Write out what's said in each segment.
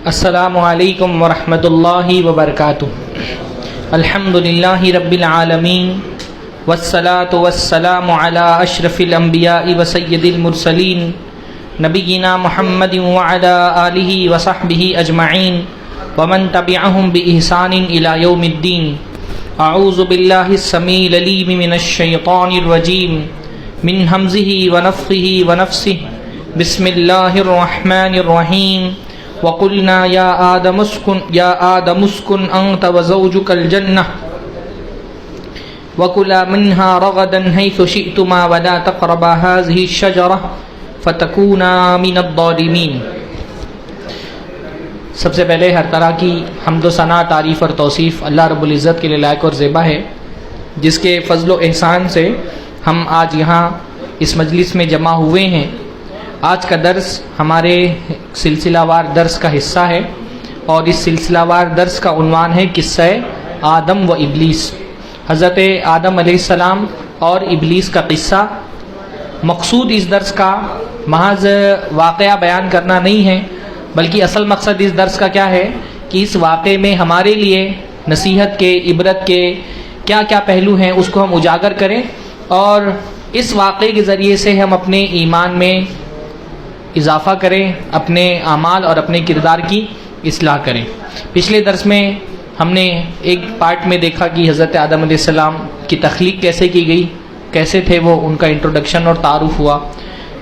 السلام علیکم ورحمۃ اللہ وبرکاتہ۔ الحمدللہ رب العالمین والصلاة والسلام علی اشرف الانبیاء وسید المرسلین نبینا محمد وعلی آلہ وصحبہ اجمعین ومن تبعہم بإحسان الی یوم الدین۔ اعوذ باللہ السمیع العلیم من الشیطان الرجیم من ہمزہ ونفخہ ونفسہ۔ بسم اللہ الرحمن الرحیم۔ وقلنا یا آدم اسکن انت وزوجک الجنہ وکلا منها رغدا حیث شئتما ولا تقربا هذه الشجرہ فتکونا من الظالمین۔ سب سے پہلے ہر طرح کی حمد و ثنا، تعریف اور توصیف اللہ رب العزت کے لیے لائق اور زیبا ہے، جس کے فضل و احسان سے ہم آج یہاں اس مجلس میں جمع ہوئے ہیں۔ آج کا درس ہمارے سلسلہ وار درس کا حصہ ہے، اور اس سلسلہ وار درس کا عنوان ہے قصہ آدم و ابلیس۔ حضرت آدم علیہ السلام اور ابلیس کا قصہ۔ مقصود اس درس کا محض واقعہ بیان کرنا نہیں ہے، بلکہ اصل مقصد اس درس کا کیا ہے کہ اس واقعے میں ہمارے لیے نصیحت کے، عبرت کے کیا کیا پہلو ہیں اس کو ہم اجاگر کریں، اور اس واقعے کے ذریعے سے ہم اپنے ایمان میں اضافہ کریں، اپنے اعمال اور اپنے کردار کی اصلاح کریں۔ پچھلے درس میں ہم نے ایک پارٹ میں دیکھا کہ حضرت آدم علیہ السلام کی تخلیق کیسے کی گئی، کیسے تھے وہ، ان کا انٹروڈکشن اور تعارف ہوا۔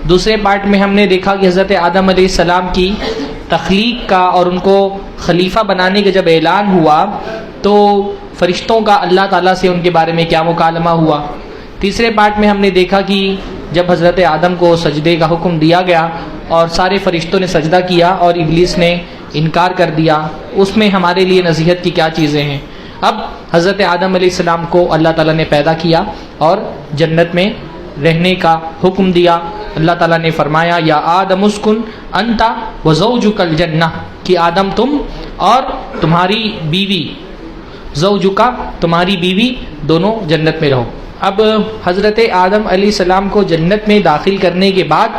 دوسرے پارٹ میں ہم نے دیکھا کہ حضرت آدم علیہ السلام کی تخلیق کا اور ان کو خلیفہ بنانے کا جب اعلان ہوا تو فرشتوں کا اللہ تعالیٰ سے ان کے بارے میں کیا مکالمہ ہوا۔ تیسرے پارٹ میں ہم نے دیکھا کہ جب حضرت آدم کو سجدے کا حکم دیا گیا اور سارے فرشتوں نے سجدہ کیا اور ابلیس نے انکار کر دیا، اس میں ہمارے لیے نصیحت کی کیا چیزیں ہیں۔ اب حضرت آدم علیہ السلام کو اللہ تعالیٰ نے پیدا کیا اور جنت میں رہنے کا حکم دیا۔ اللہ تعالیٰ نے فرمایا یا آدم اسکن انت وزوجک الجنہ، کہ آدم تم اور تمہاری بیوی، زوجکا تمہاری بیوی، دونوں جنت میں رہو۔ اب حضرت آدم علیہ السلام کو جنت میں داخل کرنے کے بعد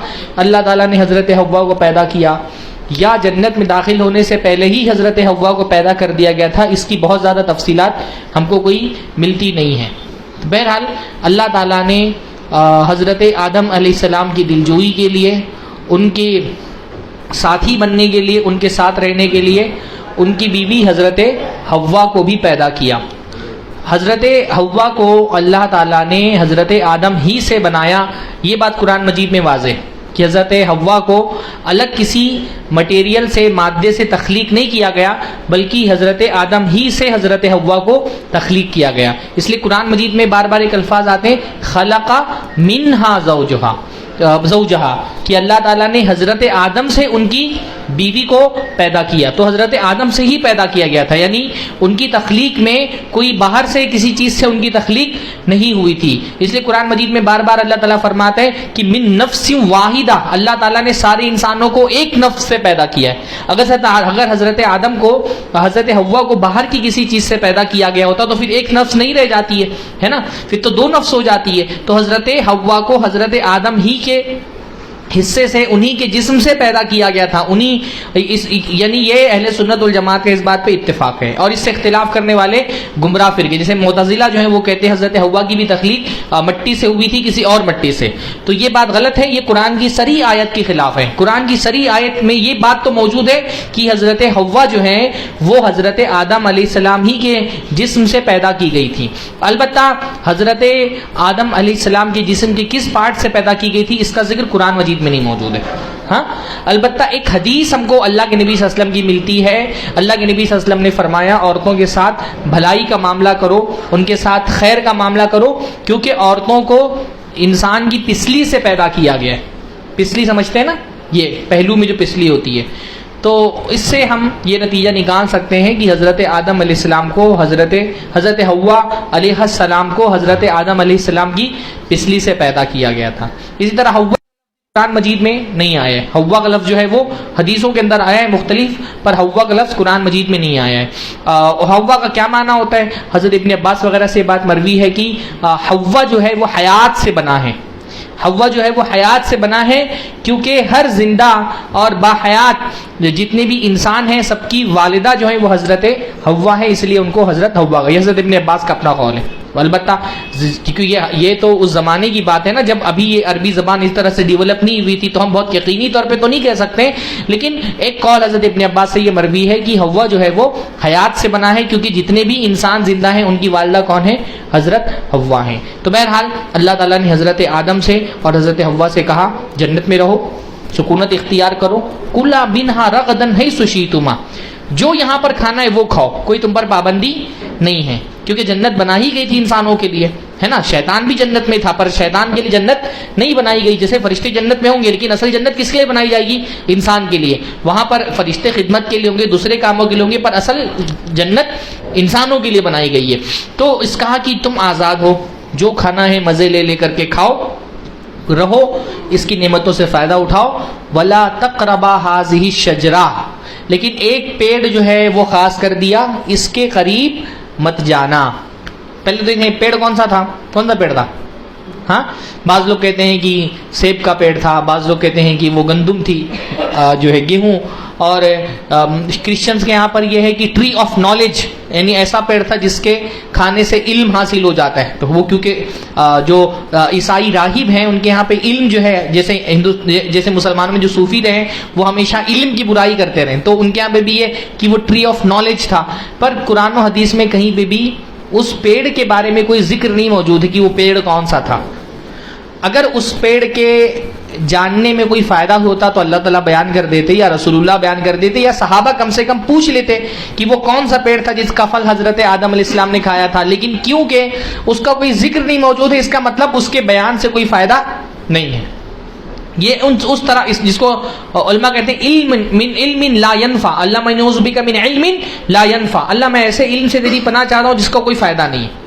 اللہ تعالیٰ نے حضرت حوا کو پیدا کیا، یا جنت میں داخل ہونے سے پہلے ہی حضرت حوا کو پیدا کر دیا گیا تھا، اس کی بہت زیادہ تفصیلات ہم کو کوئی ملتی نہیں ہیں۔ بہرحال اللہ تعالیٰ نے حضرت آدم علیہ السلام کی دلجوئی کے لیے، ان کے ساتھی بننے کے لیے، ان کے ساتھ رہنے کے لیے ان کی بیوی حضرت حوا کو بھی پیدا کیا۔ حضرت حوا کو اللہ تعالیٰ نے حضرت آدم ہی سے بنایا، یہ بات قرآن مجید میں واضح ہے کہ حضرت حوا کو الگ کسی مٹیریل سے، مادے سے تخلیق نہیں کیا گیا، بلکہ حضرت آدم ہی سے حضرت حوا کو تخلیق کیا گیا۔ اس لیے قرآن مجید میں بار بار ایک الفاظ آتے ہیں خلق منہا زوجہا، کہ اللہ تعالیٰ نے حضرت آدم سے ان کی بیوی کو پیدا کیا، تو حضرت آدم سے ہی پیدا کیا گیا تھا، یعنی ان کی تخلیق میں کوئی باہر سے کسی چیز سے ان کی تخلیق نہیں ہوئی تھی۔ اس لیے قرآن مجید میں بار بار اللہ تعالیٰ فرماتا ہے کہ من نفس واحدہ، اللہ تعالیٰ نے سارے انسانوں کو ایک نفس سے پیدا کیا ہے۔ اگر حضرت آدم کو، حضرت حوا کو باہر کی کسی چیز سے پیدا کیا گیا ہوتا تو پھر ایک نفس نہیں رہ جاتی ہے نا، پھر تو دو نفس ہو جاتی ہے۔ تو حضرت حوا کو حضرت آدم ہی کے حصے سے، انہی کے جسم سے پیدا کیا گیا تھا، یعنی یہ اہل سنت والجماعت کا اس بات پہ اتفاق ہے، اور اس سے اختلاف کرنے والے گمراہ فرقے جیسے معتزلہ جو ہیں وہ کہتے ہیں حضرت حوا کی بھی تخلیق مٹی سے ہوئی تھی، کسی اور مٹی سے، تو یہ بات غلط ہے، یہ قرآن کی صریح آیت کے خلاف ہے۔ قرآن کی صریح آیت میں یہ بات تو موجود ہے کہ حضرت حوا جو ہیں وہ حضرت آدم علیہ السلام ہی کے جسم سے پیدا کی گئی تھی۔ البتہ حضرت آدم علیہ السلام کے جسم کے کس پارٹ سے پیدا کی گئی تھی اس کا ذکر قرآن مجید میں نہیں موجود ہے۔ ہاں البتہ ایک حدیث ہم کو اللہ کے نبی صلی اللہ علیہ وسلم کی ملتی ہے۔ اللہ کے نبی صلی اللہ علیہ وسلم نے فرمایا عورتوں کے ساتھ بھلائی کا معاملہ کرو، ان کے ساتھ خیر کا معاملہ کرو، کیونکہ عورتوں کو انسان کی پسلی سے پیدا کیا گیا ہے۔ پسلی سمجھتے ہیں نا، یہ پہلو میں جو پسلی ہوتی ہے، تو اس سے ہم یہ نتیجہ نکال سکتے ہیں کہ حضرت آدم علیہ السلام کو حضرت حوا علیہ السلام کو حضرت آدم علیہ السلام کی پسلی سے پیدا کیا گیا تھا۔ اسی طرح حوا قرآن مجید میں نہیں آیا ہے، حوا کا لفظ جو ہے وہ حدیثوں کے اندر آیا ہے مختلف، پر حوا کا لفظ قرآن مجید میں نہیں آیا ہے۔ حوا کا کیا معنی ہوتا ہے؟ حضرت ابن عباس وغیرہ سے بات مروی ہے کہ حوا جو ہے وہ حیات سے بنا ہے، حوا جو ہے وہ حیات سے بنا ہے، کیونکہ ہر زندہ اور باحیات جتنے بھی انسان ہیں سب کی والدہ جو ہے وہ حضرت حوا ہے، اس لیے ان کو حضرت حوا کا، یہ حضرت ابن عباس کا اپنا قول ہے۔ البتہ کیونکہ یہ تو اس زمانے کی بات ہے نا جب ابھی یہ عربی زبان اس طرح سے ڈیولپ نہیں ہوئی تھی، تو ہم بہت یقینی طور پہ تو نہیں کہہ سکتے، لیکن ایک قول حضرت ابن عباس سے یہ مروی ہے کہ حوا جو ہے وہ حیات سے بنا ہے، کیونکہ جتنے بھی انسان زندہ ہیں ان کی والدہ کون ہے؟ حضرت حوا ہیں۔ تو بہرحال اللہ تعالیٰ نے حضرت آدم سے اور حضرت حوا سے کہا جنت میں رہو، سکونت اختیار کرو، کلا منہا رغدن حیث شئتما، جو یہاں پر کھانا ہے وہ کھاؤ، کوئی تم پر پابندی نہیں ہے، کیونکہ جنت بنا ہی گئی تھی انسانوں کے لیے، ہے نا۔ شیطان بھی جنت میں تھا پر شیطان کے لیے جنت نہیں بنائی گئی، جیسے فرشتے جنت میں ہوں گے لیکن اصل جنت کس کے لیے بنائی جائے گی؟ انسان کے لیے۔ وہاں پر فرشتے خدمت کے لیے ہوں گے، دوسرے کاموں کے لیے ہوں گے، پر اصل جنت انسانوں کے لیے بنائی گئی ہے۔ تو اس کہا کہ تم آزاد ہو، جو کھانا ہے مزے لے لے کر کے کھاؤ، رہو، اس کی نعمتوں سے فائدہ اٹھاؤ۔ ولا تقربا هذه الشجرہ، لیکن ایک پیڑ جو ہے وہ خاص کر دیا، اس کے قریب مت جانا۔ پہلے تو دیکھیں پیڑ کون سا تھا؟ کون سا پیڑ تھا؟ ہاں، بعض لوگ کہتے ہیں کہ سیب کا پیڑ تھا، بعض لوگ کہتے ہیں کہ وہ گندم تھی، جو ہے گیہوں، اور کرسچنز کے یہاں پر یہ ہے کہ ٹری آف نالج، یعنی ایسا پیڑ تھا جس کے کھانے سے علم حاصل ہو جاتا ہے۔ تو وہ کیونکہ جو عیسائی راہب ہیں ان کے یہاں پہ علم جو ہے، جیسے مسلمانوں میں جو صوفی رہے وہ ہمیشہ علم کی برائی کرتے رہے، تو ان کے یہاں پہ بھی یہ کہ وہ ٹری آف نالج تھا۔ پر قرآن و حدیث میں کہیں پہ بھی اس پیڑ کے بارے میں کوئی ذکر نہیں موجود ہے کہ وہ پیڑ کون سا تھا۔ اگر اس پیڑ کے جاننے میں کوئی فائدہ ہوتا تو اللہ تعالیٰ بیان کر دیتے، یا رسول اللہ بیان کر دیتے، یا صحابہ کم سے کم پوچھ لیتے کہ وہ کون سا پیڑ تھا جس کا پھل حضرت آدم علیہ السلام نے کھایا تھا، لیکن کیونکہ اس کا کوئی ذکر نہیں موجود ہے، اس کا مطلب اس کے بیان سے کوئی فائدہ نہیں ہے۔ یہ اس طرح جس کو علماء کہتے ہیں علم من علم لا ينفع، اللہ میں نعوذ بک من علم لا ينفع، اللہ میں ایسے علم سے تیری پناہ چاہتا ہوں جس کا کوئی فائدہ نہیں ہے۔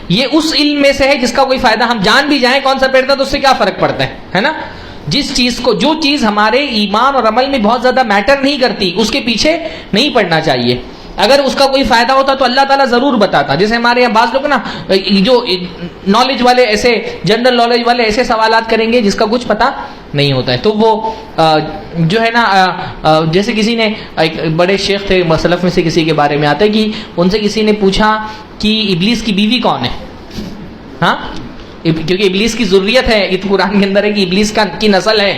یہ اس علم میں سے ہے جس کا کوئی فائدہ، ہم جان بھی جائیں کون سا پیڑ تھا تو اس سے کیا فرق پڑتا ہے نا۔ جس چیز کو، جو چیز ہمارے ایمان اور عمل میں بہت زیادہ میٹر نہیں کرتی اس کے پیچھے نہیں پڑنا چاہیے۔ اگر اس کا کوئی فائدہ ہوتا تو اللہ تعالیٰ ضرور بتاتا۔ جیسے ہمارے یہاں بعض لوگ نا جو نالج والے ایسے جنرل نالج والے ایسے سوالات کریں گے جس کا کچھ پتہ نہیں ہوتا ہے، تو وہ جو ہے نا جیسے کسی نے، ایک بڑے شیخ تھے مسلف میں سے کسی کے بارے میں آتا ہے کہ ان سے کسی نے پوچھا کہ ابلیس کی بیوی کون ہے؟ ہاں، کیونکہ ابلیس کی ذریت ہے، یہ تو قرآن کے اندر ہے کہ ابلیس کی نسل ہے،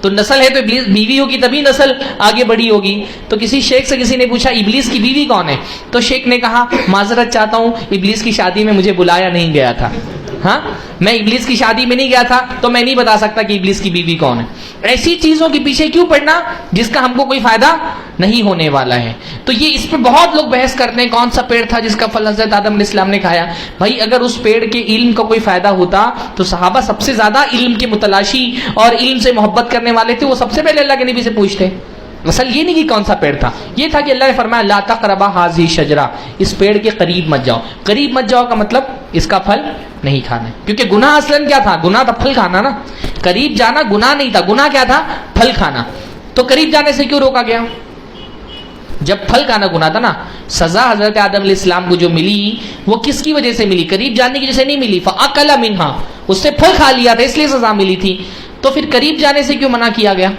تو نسل ہے تو ابلیس بیوی ہوگی تبھی نسل آگے بڑھی ہوگی۔ تو کسی شیخ سے کسی نے پوچھا ابلیس کی بیوی کون ہے؟ تو شیخ نے کہا معذرت چاہتا ہوں، ابلیس کی شادی میں مجھے بلایا نہیں گیا تھا، ہاں میں ابلیس کی شادی میں نہیں گیا تھا تو میں نہیں بتا سکتا کہ ابلیس کی بیوی کون ہے۔ ایسی چیزوں کے پیچھے کیوں پڑنا جس کا ہم کو کوئی فائدہ نہیں ہونے والا ہے؟ تو یہ اس پہ بہت لوگ بحث کرتے ہیں کون سا پیڑ تھا جس کا پھل حضرت آدم علیہ السلام نے کھایا۔ بھائی اگر اس پیڑ کے علم کا کوئی فائدہ ہوتا تو صحابہ سب سے زیادہ علم کے متلاشی اور علم سے محبت کرنے والے تھے، وہ سب سے پہلے اللہ کے نبی سے پوچھتے۔ اصل یہ نہیں کہ کون سا پیڑ تھا، یہ تھا کہ اللہ نے فرمایا لا تقربا هذه الشجرہ، اس پیڑ کے قریب مت جاؤ۔ قریب مت جاؤ کا مطلب اس کا پھل نہیں کھانا ہے، کیونکہ گناہ اصلاً کیا تھا؟ گناہ تھا پھل کھانا نا۔ قریب جانا گناہ نہیں تھا، گناہ کیا تھا؟ پھل کھانا۔ تو قریب جانے سے کیوں روکا گیا؟ جب پھل کھانا گناہ تھا نا، سزا حضرت آدم علیہ السلام کو جو ملی وہ کس کی وجہ سے ملی؟ قریب جانے کی وجہ سے نہیں ملی، فَأَكَلَ مِنْهَا، اس سے پھل کھا لیا تھا اس لیے سزا ملی تھی۔ تو پھر قریب جانے سے کیوں منع کیا گیا؟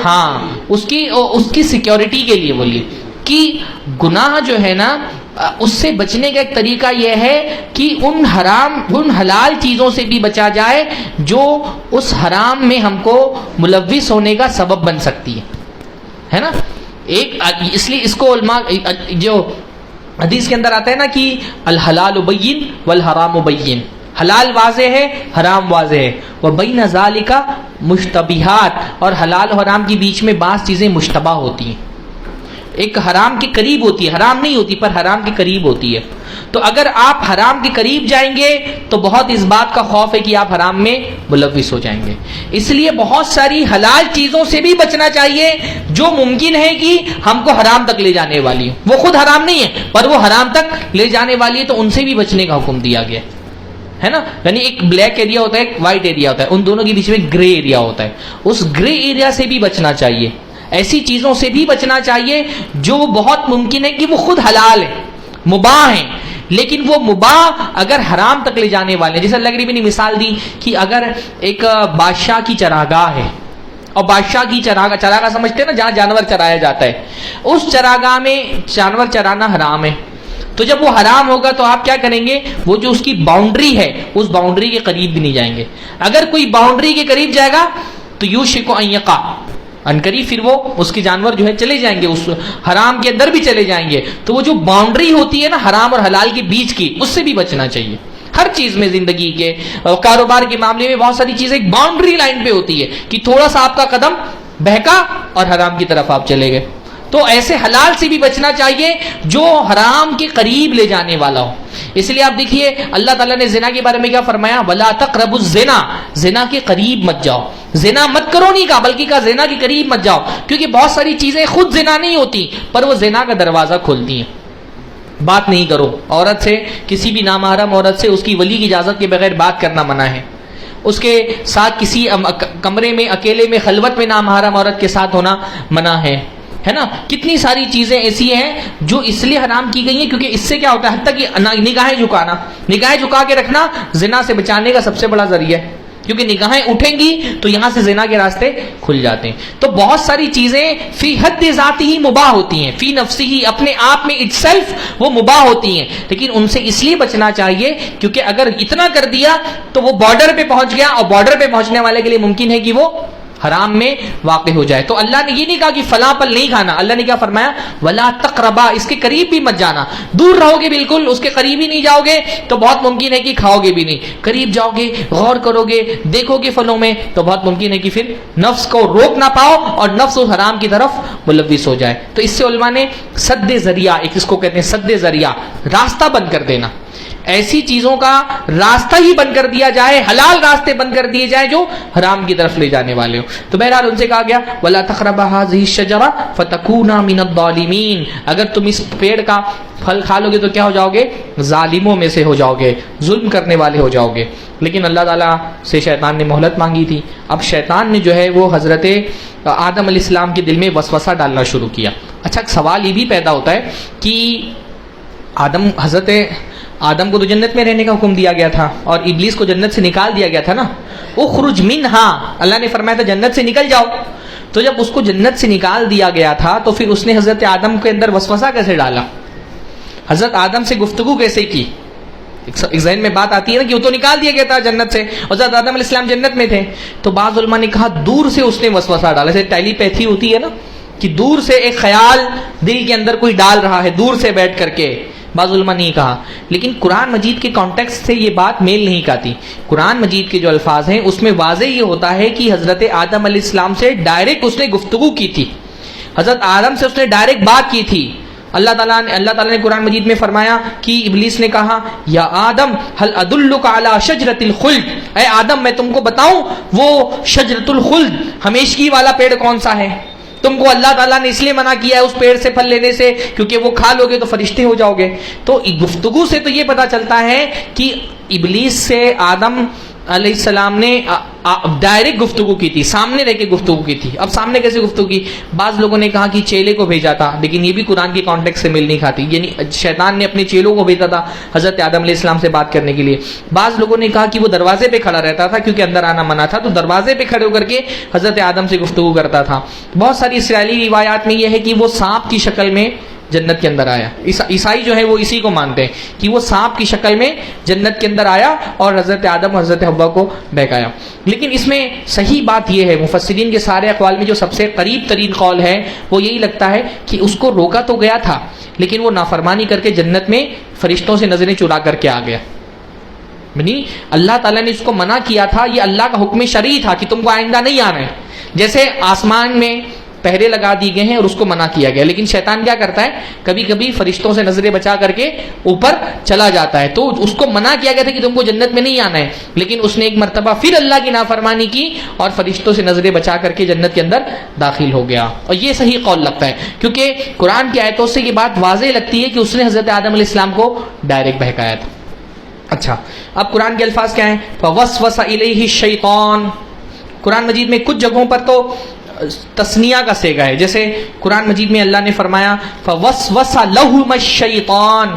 ہاں اس کی سیکیورٹی کے لیے بولیے کہ گناہ جو ہے نا اس سے بچنے کا ایک طریقہ یہ ہے کہ ان حلال چیزوں سے بھی بچا جائے جو اس حرام میں ہم کو ملوث ہونے کا سبب بن سکتی ہے نا۔ اس لیے اس کو علماء جو حدیث کے اندر آتا ہے نا کہ الحلال بین والحرام بین، حلال واضح ہے حرام واضح ہے، وبین ذالک مشتبہات، اور حلال و حرام کے بیچ میں بعض چیزیں مشتبہ ہوتی ہیں، ایک حرام کے قریب ہوتی ہے، حرام نہیں ہوتی پر حرام کے قریب ہوتی ہے۔ تو اگر آپ حرام کے قریب جائیں گے تو بہت اس بات کا خوف ہے کہ آپ حرام میں ملوث ہو جائیں گے۔ اس لیے بہت ساری حلال چیزوں سے بھی بچنا چاہیے جو ممکن ہے کہ ہم کو حرام تک لے جانے والی ہے، وہ خود حرام نہیں ہے پر وہ حرام تک لے جانے والی ہے، تو ان سے بھی بچنے کا حکم دیا گیا ہے نا۔ یعنی ایک بلیک ایریا ہوتا ہے، ایک وائٹ ایریا ہوتا ہے، ان دونوں کے بیچ میں گرے ایریا ہوتا ہے، اس گرے ایریا سے بھی بچنا چاہیے، ایسی چیزوں سے بھی بچنا چاہیے جو بہت ممکن ہے کہ وہ خود حلال ہے، مباح ہیں، لیکن وہ مباح اگر حرام تک لے جانے والے ہیں. جیسے اللہ کے نبی نے مثال دی کہ اگر ایک بادشاہ کی چراگاہ ہے اور بادشاہ کی چراگاہ سمجھتے ہیں نا جہاں جانور چرایا جاتا ہے, اس چراگاہ میں جانور چرانا حرام ہے. تو جب وہ حرام ہوگا تو آپ کیا کریں گے, وہ جو اس کی باؤنڈری ہے اس باؤنڈری کے قریب بھی نہیں جائیں گے. اگر کوئی باؤنڈری کے قریب جائے گا تو یوشک ان یقع, عنقریب پھر وہ اس کے جانور جو ہے چلے جائیں گے, اس حرام کے اندر بھی چلے جائیں گے. تو وہ جو باؤنڈری ہوتی ہے نا حرام اور حلال کے بیچ کی, اس سے بھی بچنا چاہیے. ہر چیز میں, زندگی کے کاروبار کے معاملے میں بہت ساری چیزیں ایک باؤنڈری لائن پہ ہوتی ہے کہ تھوڑا سا آپ کا قدم بہکا اور حرام کی طرف آپ چلے گئے. تو ایسے حلال سے بھی بچنا چاہیے جو حرام کے قریب لے جانے والا ہو. اس لیے آپ دیکھیے اللہ تعالیٰ نے زنا کے بارے میں کیا فرمایا, وَلَا تَقْرَبُوا الزِّنَا, زنا کے قریب مت جاؤ. زنا مت کرو نہیں کہا, بلکہ کہا زنا کے قریب مت جاؤ, کیونکہ بہت ساری چیزیں خود زنا نہیں ہوتی پر وہ زنا کا دروازہ کھولتی ہیں. بات نہیں کرو عورت سے, کسی بھی نامحرم عورت سے اس کی ولی کی اجازت کے بغیر بات کرنا منع ہے. اس کے ساتھ کسی کمرے میں اکیلے میں خلوت میں نامحرم عورت کے ساتھ ہونا منع ہے نا. کتنی ساری چیزیں ایسی ہیں جو اس لیے حرام کی گئی ہیں کیونکہ اس سے کیا ہوتا ہے, حتیٰ کہ نگاہیں جھکانا, نگاہیں جھکا کے رکھنا زنا سے بچانے کا سب سے بڑا ذریعہ ہے, کیونکہ نگاہیں اٹھیں گی تو یہاں سے زنا کے راستے کھل جاتے ہیں. تو بہت ساری چیزیں فی حد ذاتی ہی مباح ہوتی ہیں, فی نفسی ہی اپنے آپ میں اٹ سیلف وہ مباح ہوتی ہیں, لیکن ان سے اس لیے بچنا چاہیے کیونکہ اگر اتنا کر دیا تو وہ بارڈر پہ پہنچ گیا, اور بارڈر پہ پہنچنے والے کے لیے ممکن ہے کہ وہ حرام میں واقع ہو جائے. تو اللہ نے یہ نہیں کہا کہ فلاں پل نہیں کھانا, اللہ نے کیا فرمایا, ولا تقربا, اس کے قریب بھی مت جانا. دور رہو گے بالکل, اس کے قریب ہی نہیں جاؤ گے تو بہت ممکن ہے کہ کھاؤ گے بھی نہیں. قریب جاؤ گے, غور کرو گے, دیکھو گے پھلوں میں, تو بہت ممکن ہے کہ پھر نفس کو روک نہ پاؤ اور نفس اس حرام کی طرف ملوث ہو جائے. تو اس سے علماء نے سد ذریعہ, ایک اس کو کہتے ہیں سد ذریعہ, راستہ بند کر دینا. ایسی چیزوں کا راستہ ہی بند کر دیا جائے, حلال راستے بند کر دیے جائیں جو حرام کی طرف لے جانے والے ہو. تو بہرحال ان سے کہا گیا وَلَا تَقْرَبَا هَٰذِهِ الشَّجَرَةَ فَتَكُونَا مِنَ الظَّالِمِينَ, اگر تم اس پیڑ کا پھل کھا لو گے تو کیا ہو جاؤ گے, ظالموں میں سے ہو جاؤ گے, ظلم کرنے والے ہو جاؤ گے. لیکن اللہ تعالیٰ سے شیطان نے مہلت مانگی تھی. اب شیطان نے جو ہے وہ حضرت آدم علیہ السلام کے دل میں وسوسہ ڈالنا شروع کیا. اچھا سوال یہ بھی پیدا ہوتا ہے کہ حضرت آدم کو تو جنت میں رہنے کا حکم دیا گیا تھا اور ابلیس کو جنت سے نکال دیا گیا تھا نا, اخرج منہا, اللہ نے فرمایا تھا جنت سے نکل جاؤ. تو جب اس کو جنت سے نکال دیا گیا تھا تو پھر اس نے حضرت آدم کے اندر وسوسہ کیسے ڈالا, حضرت آدم سے گفتگو کیسے کی. ایک ذہن میں بات آتی ہے نا کہ وہ تو نکال دیا گیا تھا جنت سے, حضرت آدم علیہ السلام جنت میں تھے. تو بعض علماء نے کہا دور سے اس نے وسوسہ ڈالا, جیسے ٹیلی پیتھی ہوتی ہے نا کہ دور سے ایک خیال دل کے اندر کوئی ڈال رہا ہے دور سے بیٹھ کر کے. بعض علماء نے کہا, لیکن قرآن مجید کے کانٹیکسٹ سے یہ بات میل نہیں کھاتی. قرآن مجید کے جو الفاظ ہیں اس میں واضح یہ ہوتا ہے کہ حضرت آدم علیہ السلام سے ڈائریکٹ اس نے گفتگو کی تھی, حضرت آدم سے اس نے ڈائریکٹ بات کی تھی. اللہ تعالیٰ نے قرآن مجید میں فرمایا کہ ابلیس نے کہا یا آدم هل ادلک علی شجرۃ الخلد, اے آدم میں تم کو بتاؤں وہ شجرۃ الخلد ہمیشگی والا پیڑ کون سا ہے. تم کو اللہ تعالیٰ نے اس لیے منع کیا ہے اس پیڑ سے پھل لینے سے کیونکہ وہ کھا لو گے تو فرشتے ہو جاؤ گے. تو گفتگو سے تو یہ پتا چلتا ہے کہ ابلیس سے آدم علیہ السلام نے ڈائریکٹ گفتگو کی تھی, سامنے رہ کے گفتگو کی تھی. اب سامنے کیسے گفتگو کی, بعض لوگوں نے کہا کہ چیلے کو بھیجا تھا, لیکن یہ بھی قرآن کے کانٹیکٹ سے مل نہیں کھاتی. یعنی شیطان نے اپنے چیلوں کو بھیجا تھا حضرت آدم علیہ السلام سے بات کرنے کے لیے. بعض لوگوں نے کہا کہ وہ دروازے پہ کھڑا رہتا تھا کیونکہ اندر آنا منع تھا, تو دروازے پہ کھڑے ہو کر کے حضرت آدم سے گفتگو کرتا تھا. بہت ساری اسرائیلی روایات میں یہ ہے کہ وہ سانپ کی شکل میں جنت کے اندر آیا. عیسائی جو ہے وہ اسی کو مانتے ہیں کہ وہ سانپ کی شکل میں جنت کے اندر آیا اور حضرت آدم اور حضرت حوا کو بہکایا. لیکن اس میں صحیح بات یہ ہے, مفسرین کے سارے اقوال میں جو سب سے قریب ترین قول ہے وہ یہی لگتا ہے کہ اس کو روکا تو گیا تھا لیکن وہ نافرمانی کر کے جنت میں فرشتوں سے نظریں چرا کر کے آ گیا. یعنی اللہ تعالیٰ نے اس کو منع کیا تھا, یہ اللہ کا حکم شرعی تھا کہ تم کو آئندہ نہیں آنا ہے. جیسے آسمان میں پہرے لگا دی گئے ہیں اور اس کو منع کیا گیا, لیکن شیطان کیا کرتا ہے کبھی کبھی فرشتوں سے نظریں بچا کر کے اوپر چلا جاتا ہے. تو اس کو منع کیا گیا تھا کہ تم کو جنت میں نہیں آنا ہے, لیکن اس نے ایک مرتبہ پھر اللہ کی نافرمانی کی اور فرشتوں سے نظریں بچا کر کے جنت کے اندر داخل ہو گیا. اور یہ صحیح قول لگتا ہے کیونکہ قرآن کی آیتوں سے یہ بات واضح لگتی ہے کہ اس نے حضرت آدم علیہ السلام کو ڈائریکٹ بہکایا تھا. اچھا اب قرآن کے الفاظ کیا ہیں, فوسوس الیہ الشیطان. قرآن مجید میں کچھ جگہوں پر تو تسنیہ کا صیغہ ہے, جیسے قرآن مجید میں اللہ نے فرمایا فوسوس لہما الشیطان,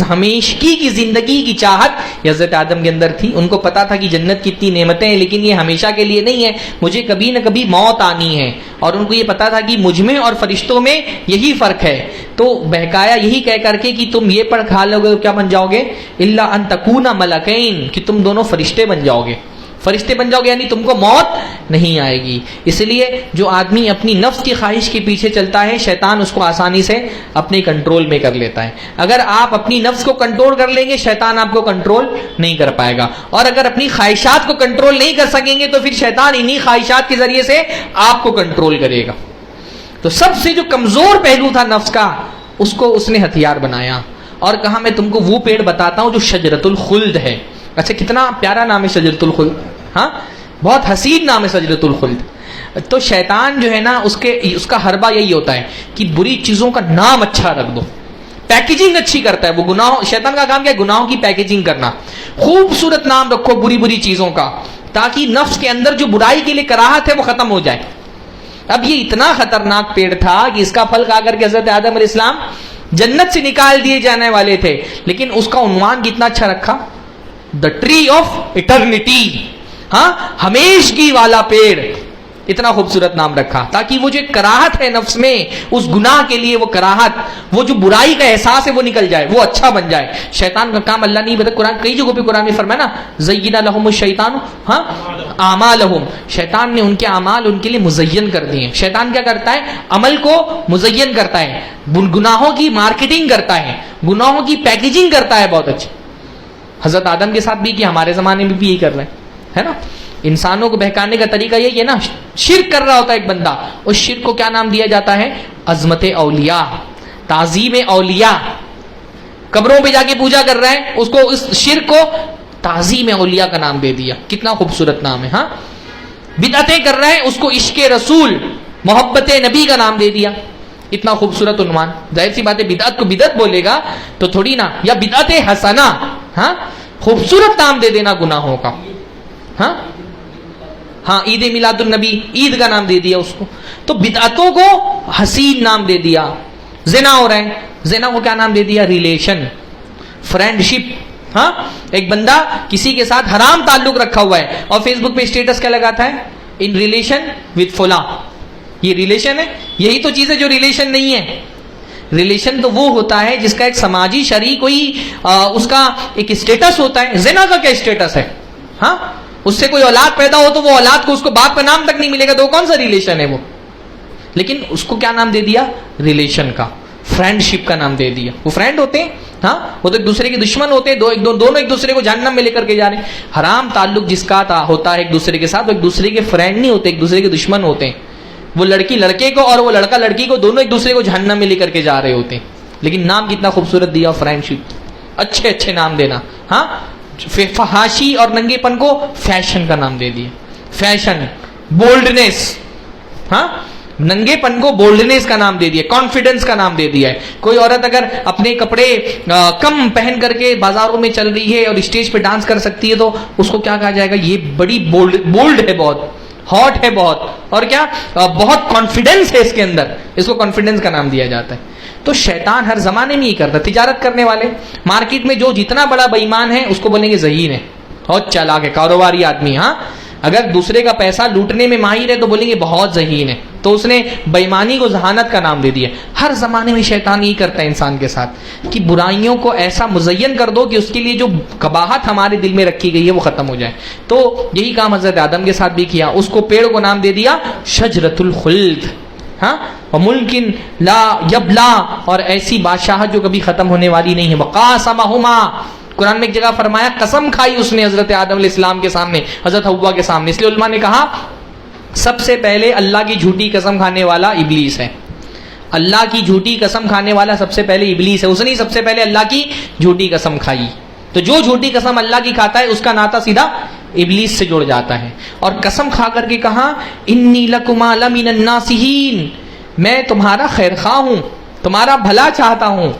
ہمیشگی کی زندگی کی چاہت حضرت آدم کے اندر تھی. ان کو پتا تھا کہ جنت کی اتنی نعمتیں ہیں لیکن یہ ہمیشہ کے لیے نہیں ہے, مجھے کبھی نہ کبھی موت آنی ہے. اور ان کو یہ پتا تھا کہ مجھ میں اور فرشتوں میں یہی فرق ہے. تو بہکایا یہی کہہ کر کے کہ تم یہ پڑھ کھا لو گے تو کیا بن جاؤ گے, الا ان تکونا ملکین, کہ تم دونوں فرشتے بن جاؤ گے. فرشتے بن جاؤ گے یعنی تم کو موت نہیں آئے گی. اس لیے جو آدمی اپنی نفس کی خواہش کے پیچھے چلتا ہے شیطان اس کو آسانی سے اپنے کنٹرول میں کر لیتا ہے. اگر آپ اپنی نفس کو کنٹرول کر لیں گے شیطان آپ کو کنٹرول نہیں کر پائے گا, اور اگر اپنی خواہشات کو کنٹرول نہیں کر سکیں گے تو پھر شیطان انہی خواہشات کے ذریعے سے آپ کو کنٹرول کرے گا. تو سب سے جو کمزور پہلو تھا نفس کا اس کو اس نے ہتھیار بنایا اور کہا میں تم کو وہ پیڑ بتاتا ہوں جو شجرۃ الخلد ہے. اچھا کتنا پیارا نام ہے شجرۃ الخلد, ہاں بہت حسین نام ہے شجرۃ الخلد. تو شیطان جو ہے نا اس کا حربہ یہی ہوتا ہے کہ بری چیزوں کا نام اچھا رکھ دو, پیکیجنگ اچھی کرتا ہے. وہ گناہوں, شیطان کا کام کیا ہے, گناہوں کی پیکیجنگ کرنا. خوبصورت نام رکھو بری چیزوں کا تاکہ نفس کے اندر جو برائی کے لیے کراہت ہے وہ ختم ہو جائے. اب یہ اتنا خطرناک پیڑ تھا کہ اس کا پھل کھا کر کے حضرت آدم علیہ السلام جنت سے نکال دیے جانے والے تھے, لیکن اس کا عنوان کتنا اچھا رکھا, دا ٹری آف ایٹرنیٹی, ہاں ہمیشگی والا پیڑ. اتنا خوبصورت نام رکھا تاکہ وہ جو کراہت ہے نفس میں اس گناہ کے لیے, وہ کراہت, وہ جو برائی کا احساس ہے وہ نکل جائے, وہ اچھا بن جائے. شیطان کا کام اللہ نہیں بتا, قرآن کئی جگہوں پہ قرآن میں فرمایا نا زینا لہم الشیطان ہاں اعمالہم, شیطان نے ان کے اعمال ان کے لیے مزین کر دیے. شیطان کیا کرتا ہے, عمل کو مزین کرتا ہے, گناہوں کی مارکیٹنگ کرتا ہے, گناہوں کی پیکیجنگ کرتا ہے بہت اچھی. حضرت آدم کے ساتھ بھی کہ ہمارے زمانے میں بھی یہی کر رہے ہیں نا. انسانوں کو بہکانے کا طریقہ یہی ہے نا, شرک کر رہا ہوتا ہے ایک بندہ, اس شرک کو کیا نام دیا جاتا ہے, عظمت اولیاء, تعظیم اولیاء. قبروں پہ جا کے پوجا کر رہا ہے, اس کو اس شرک کو تعظیم اولیاء کا نام دے دیا. کتنا خوبصورت نام ہے. ہاں بدعتیں کر رہا ہے, اس کو عشق رسول, محبت نبی کا نام دے دیا. اتنا خوبصورت عنوان. ظاہر سی بات ہے بدعت کو بدعت بولے گا تو تھوڑی نا, یا بدعت حسنہ, ہاں خوبصورت نام دے دینا گناہوں کا. ہاں عید میلاد النبی, عید کا نام دے دیا اس کو. تو بدعتوں کو حسین نام دے دیا. زنا ہو رہا ہے, زنا کو کیا نام دے دیا, ریلیشن, فرینڈشپ. ہاں ایک بندہ کسی کے ساتھ حرام تعلق رکھا ہوا ہے اور فیس بک پہ اسٹیٹس کیا لگاتا ہے, ان ریلیشن وتھ فلاں. یہ ریلیشن ہے, یہی تو چیز ہے جو ریلیشن نہیں ہے. ریلیشن تو وہ ہوتا ہے جس کا ایک سماجی شرعی کوئی اس کا ایک اسٹیٹس ہوتا ہے. زنا کا کیا اسٹیٹس ہے, ہاں اس سے کوئی اولاد پیدا ہو تو وہ اولاد کو اس کو باپ کا نام تک نہیں ملے گا, تو کون سا ریلیشن ہے وہ. لیکن اس کو کیا نام دے دیا, ریلیشن کا, فرینڈشپ کا نام دے دیا. وہ فرینڈ ہوتے ہیں, ہاں وہ تو ایک دوسرے کے دشمن ہوتے ہیں, دونوں ایک دوسرے کو جہنم میں لے کر کے جا رہے ہیں. حرام تعلق جس کا ہوتا ہے ایک دوسرے کے ساتھ, وہ ایک دوسرے کے فرینڈ نہیں ہوتے, ایک دوسرے کے دشمن ہوتے ہیں. وہ لڑکی لڑکے کو اور وہ لڑکا لڑکی کو دونوں ایک دوسرے کو جہنم میں لے کر کے جا رہے ہوتے ہیں. لیکن نام کتنا خوبصورت دیا, فرینڈشپ. اچھے اچھے نام دینا. ہاں فحاشی اور ننگے پن کو فیشن کا نام دے دیا. فیشن, بولڈنیس, ہاں ننگے پن کو بولڈنیس کا نام دے دیا, کانفیڈنس کا نام دے دیا ہے. کوئی عورت اگر اپنے کپڑے کم پہن کر کے بازاروں میں چل رہی ہے اور اسٹیج پہ ڈانس کر سکتی ہے تو اس کو کیا کہا جائے گا, یہ بڑی بولڈ ہے, بہت ہاٹ ہے, بہت, اور کیا بہت کانفیڈنس ہے اس کے اندر, اس کو کانفیڈنس کا نام دیا جاتا ہے. تو شیطان ہر زمانے میں یہ کرتا. تجارت کرنے والے مارکیٹ میں جو جتنا بڑا بے ایمان ہے اس کو بولیں گے ذہین ہے, بہت چالاک ہے, کاروباری آدمی. ہاں اگر دوسرے کا پیسہ لوٹنے میں ماہر ہے تو بولیں گے بہت ذہین ہے. تو اس نے بے ایمانی کو ذہانت کا نام دے دیا. ہر زمانے میں شیطان یہ کرتا ہے انسان کے ساتھ کہ برائیوں کو ایسا مزین کر دو کہ اس کے لیے جو قباحت ہمارے دل میں رکھی گئی ہے وہ ختم ہو جائے. تو یہی کام حضرت آدم کے ساتھ بھی کیا. اس کو پیڑ کو نام دے دیا شجرۃ الخلد, ہاں وملکن لا یبلا, اور ایسی بادشاہت جو کبھی ختم ہونے والی نہیں ہے. وقاسمہما, قرآن میں ایک جگہ فرمایا قسم کھائی اس نے حضرت آدم علیہ السلام کے سامنے, حضرت حوا کے سامنے. اس لیے علماء نے کہا سب سے پہلے اللہ کی جھوٹی قسم کھانے والا ابلیس ہے. اللہ کی جھوٹی قسم کھانے والا سب سے پہلے ابلیس ہے. اس نے ہی سب سے پہلے اللہ کی جھوٹی قسم کھائی. تو جو جھوٹی قسم اللہ کی کھاتا ہے اس کا ناتا سیدھا ابلیس سے جڑ جاتا ہے. اور قسم کھا کر کے کہا انی لکما لمن الناصحین, میں تمہارا خیر خواہ ہوں, تمہارا بھلا چاہتا ہوں.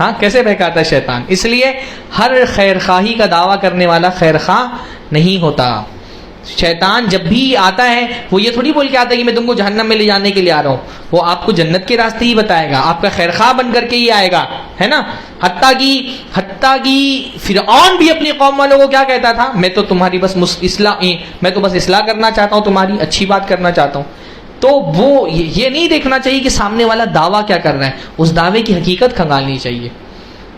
ہاں کیسے بہکاتا ہے شیطان. اس لیے ہر خیر خواہی کا دعویٰ کرنے والا خیر خواہ نہیں ہوتا. شیطان جب بھی آتا ہے وہ یہ تھوڑی بول کے آتا ہے کہ میں تم کو جہنم میں لے جانے کے لیے آ رہا ہوں، وہ آپ کو جنت کے راستے ہی بتائے گا، آپ کا خیرخواہ بن کر کے ہی آئے گا، ہے نا. حتیٰ کہ فرعون بھی اپنی قوم والوں کو کیا کہتا تھا، میں تو تمہاری بس اصلاح کرنا چاہتا ہوں، تمہاری اچھی بات کرنا چاہتا ہوں. تو وہ یہ نہیں دیکھنا چاہیے کہ سامنے والا دعویٰ کیا کر رہا ہے، اس دعوے کی حقیقت کھنگالنی چاہیے.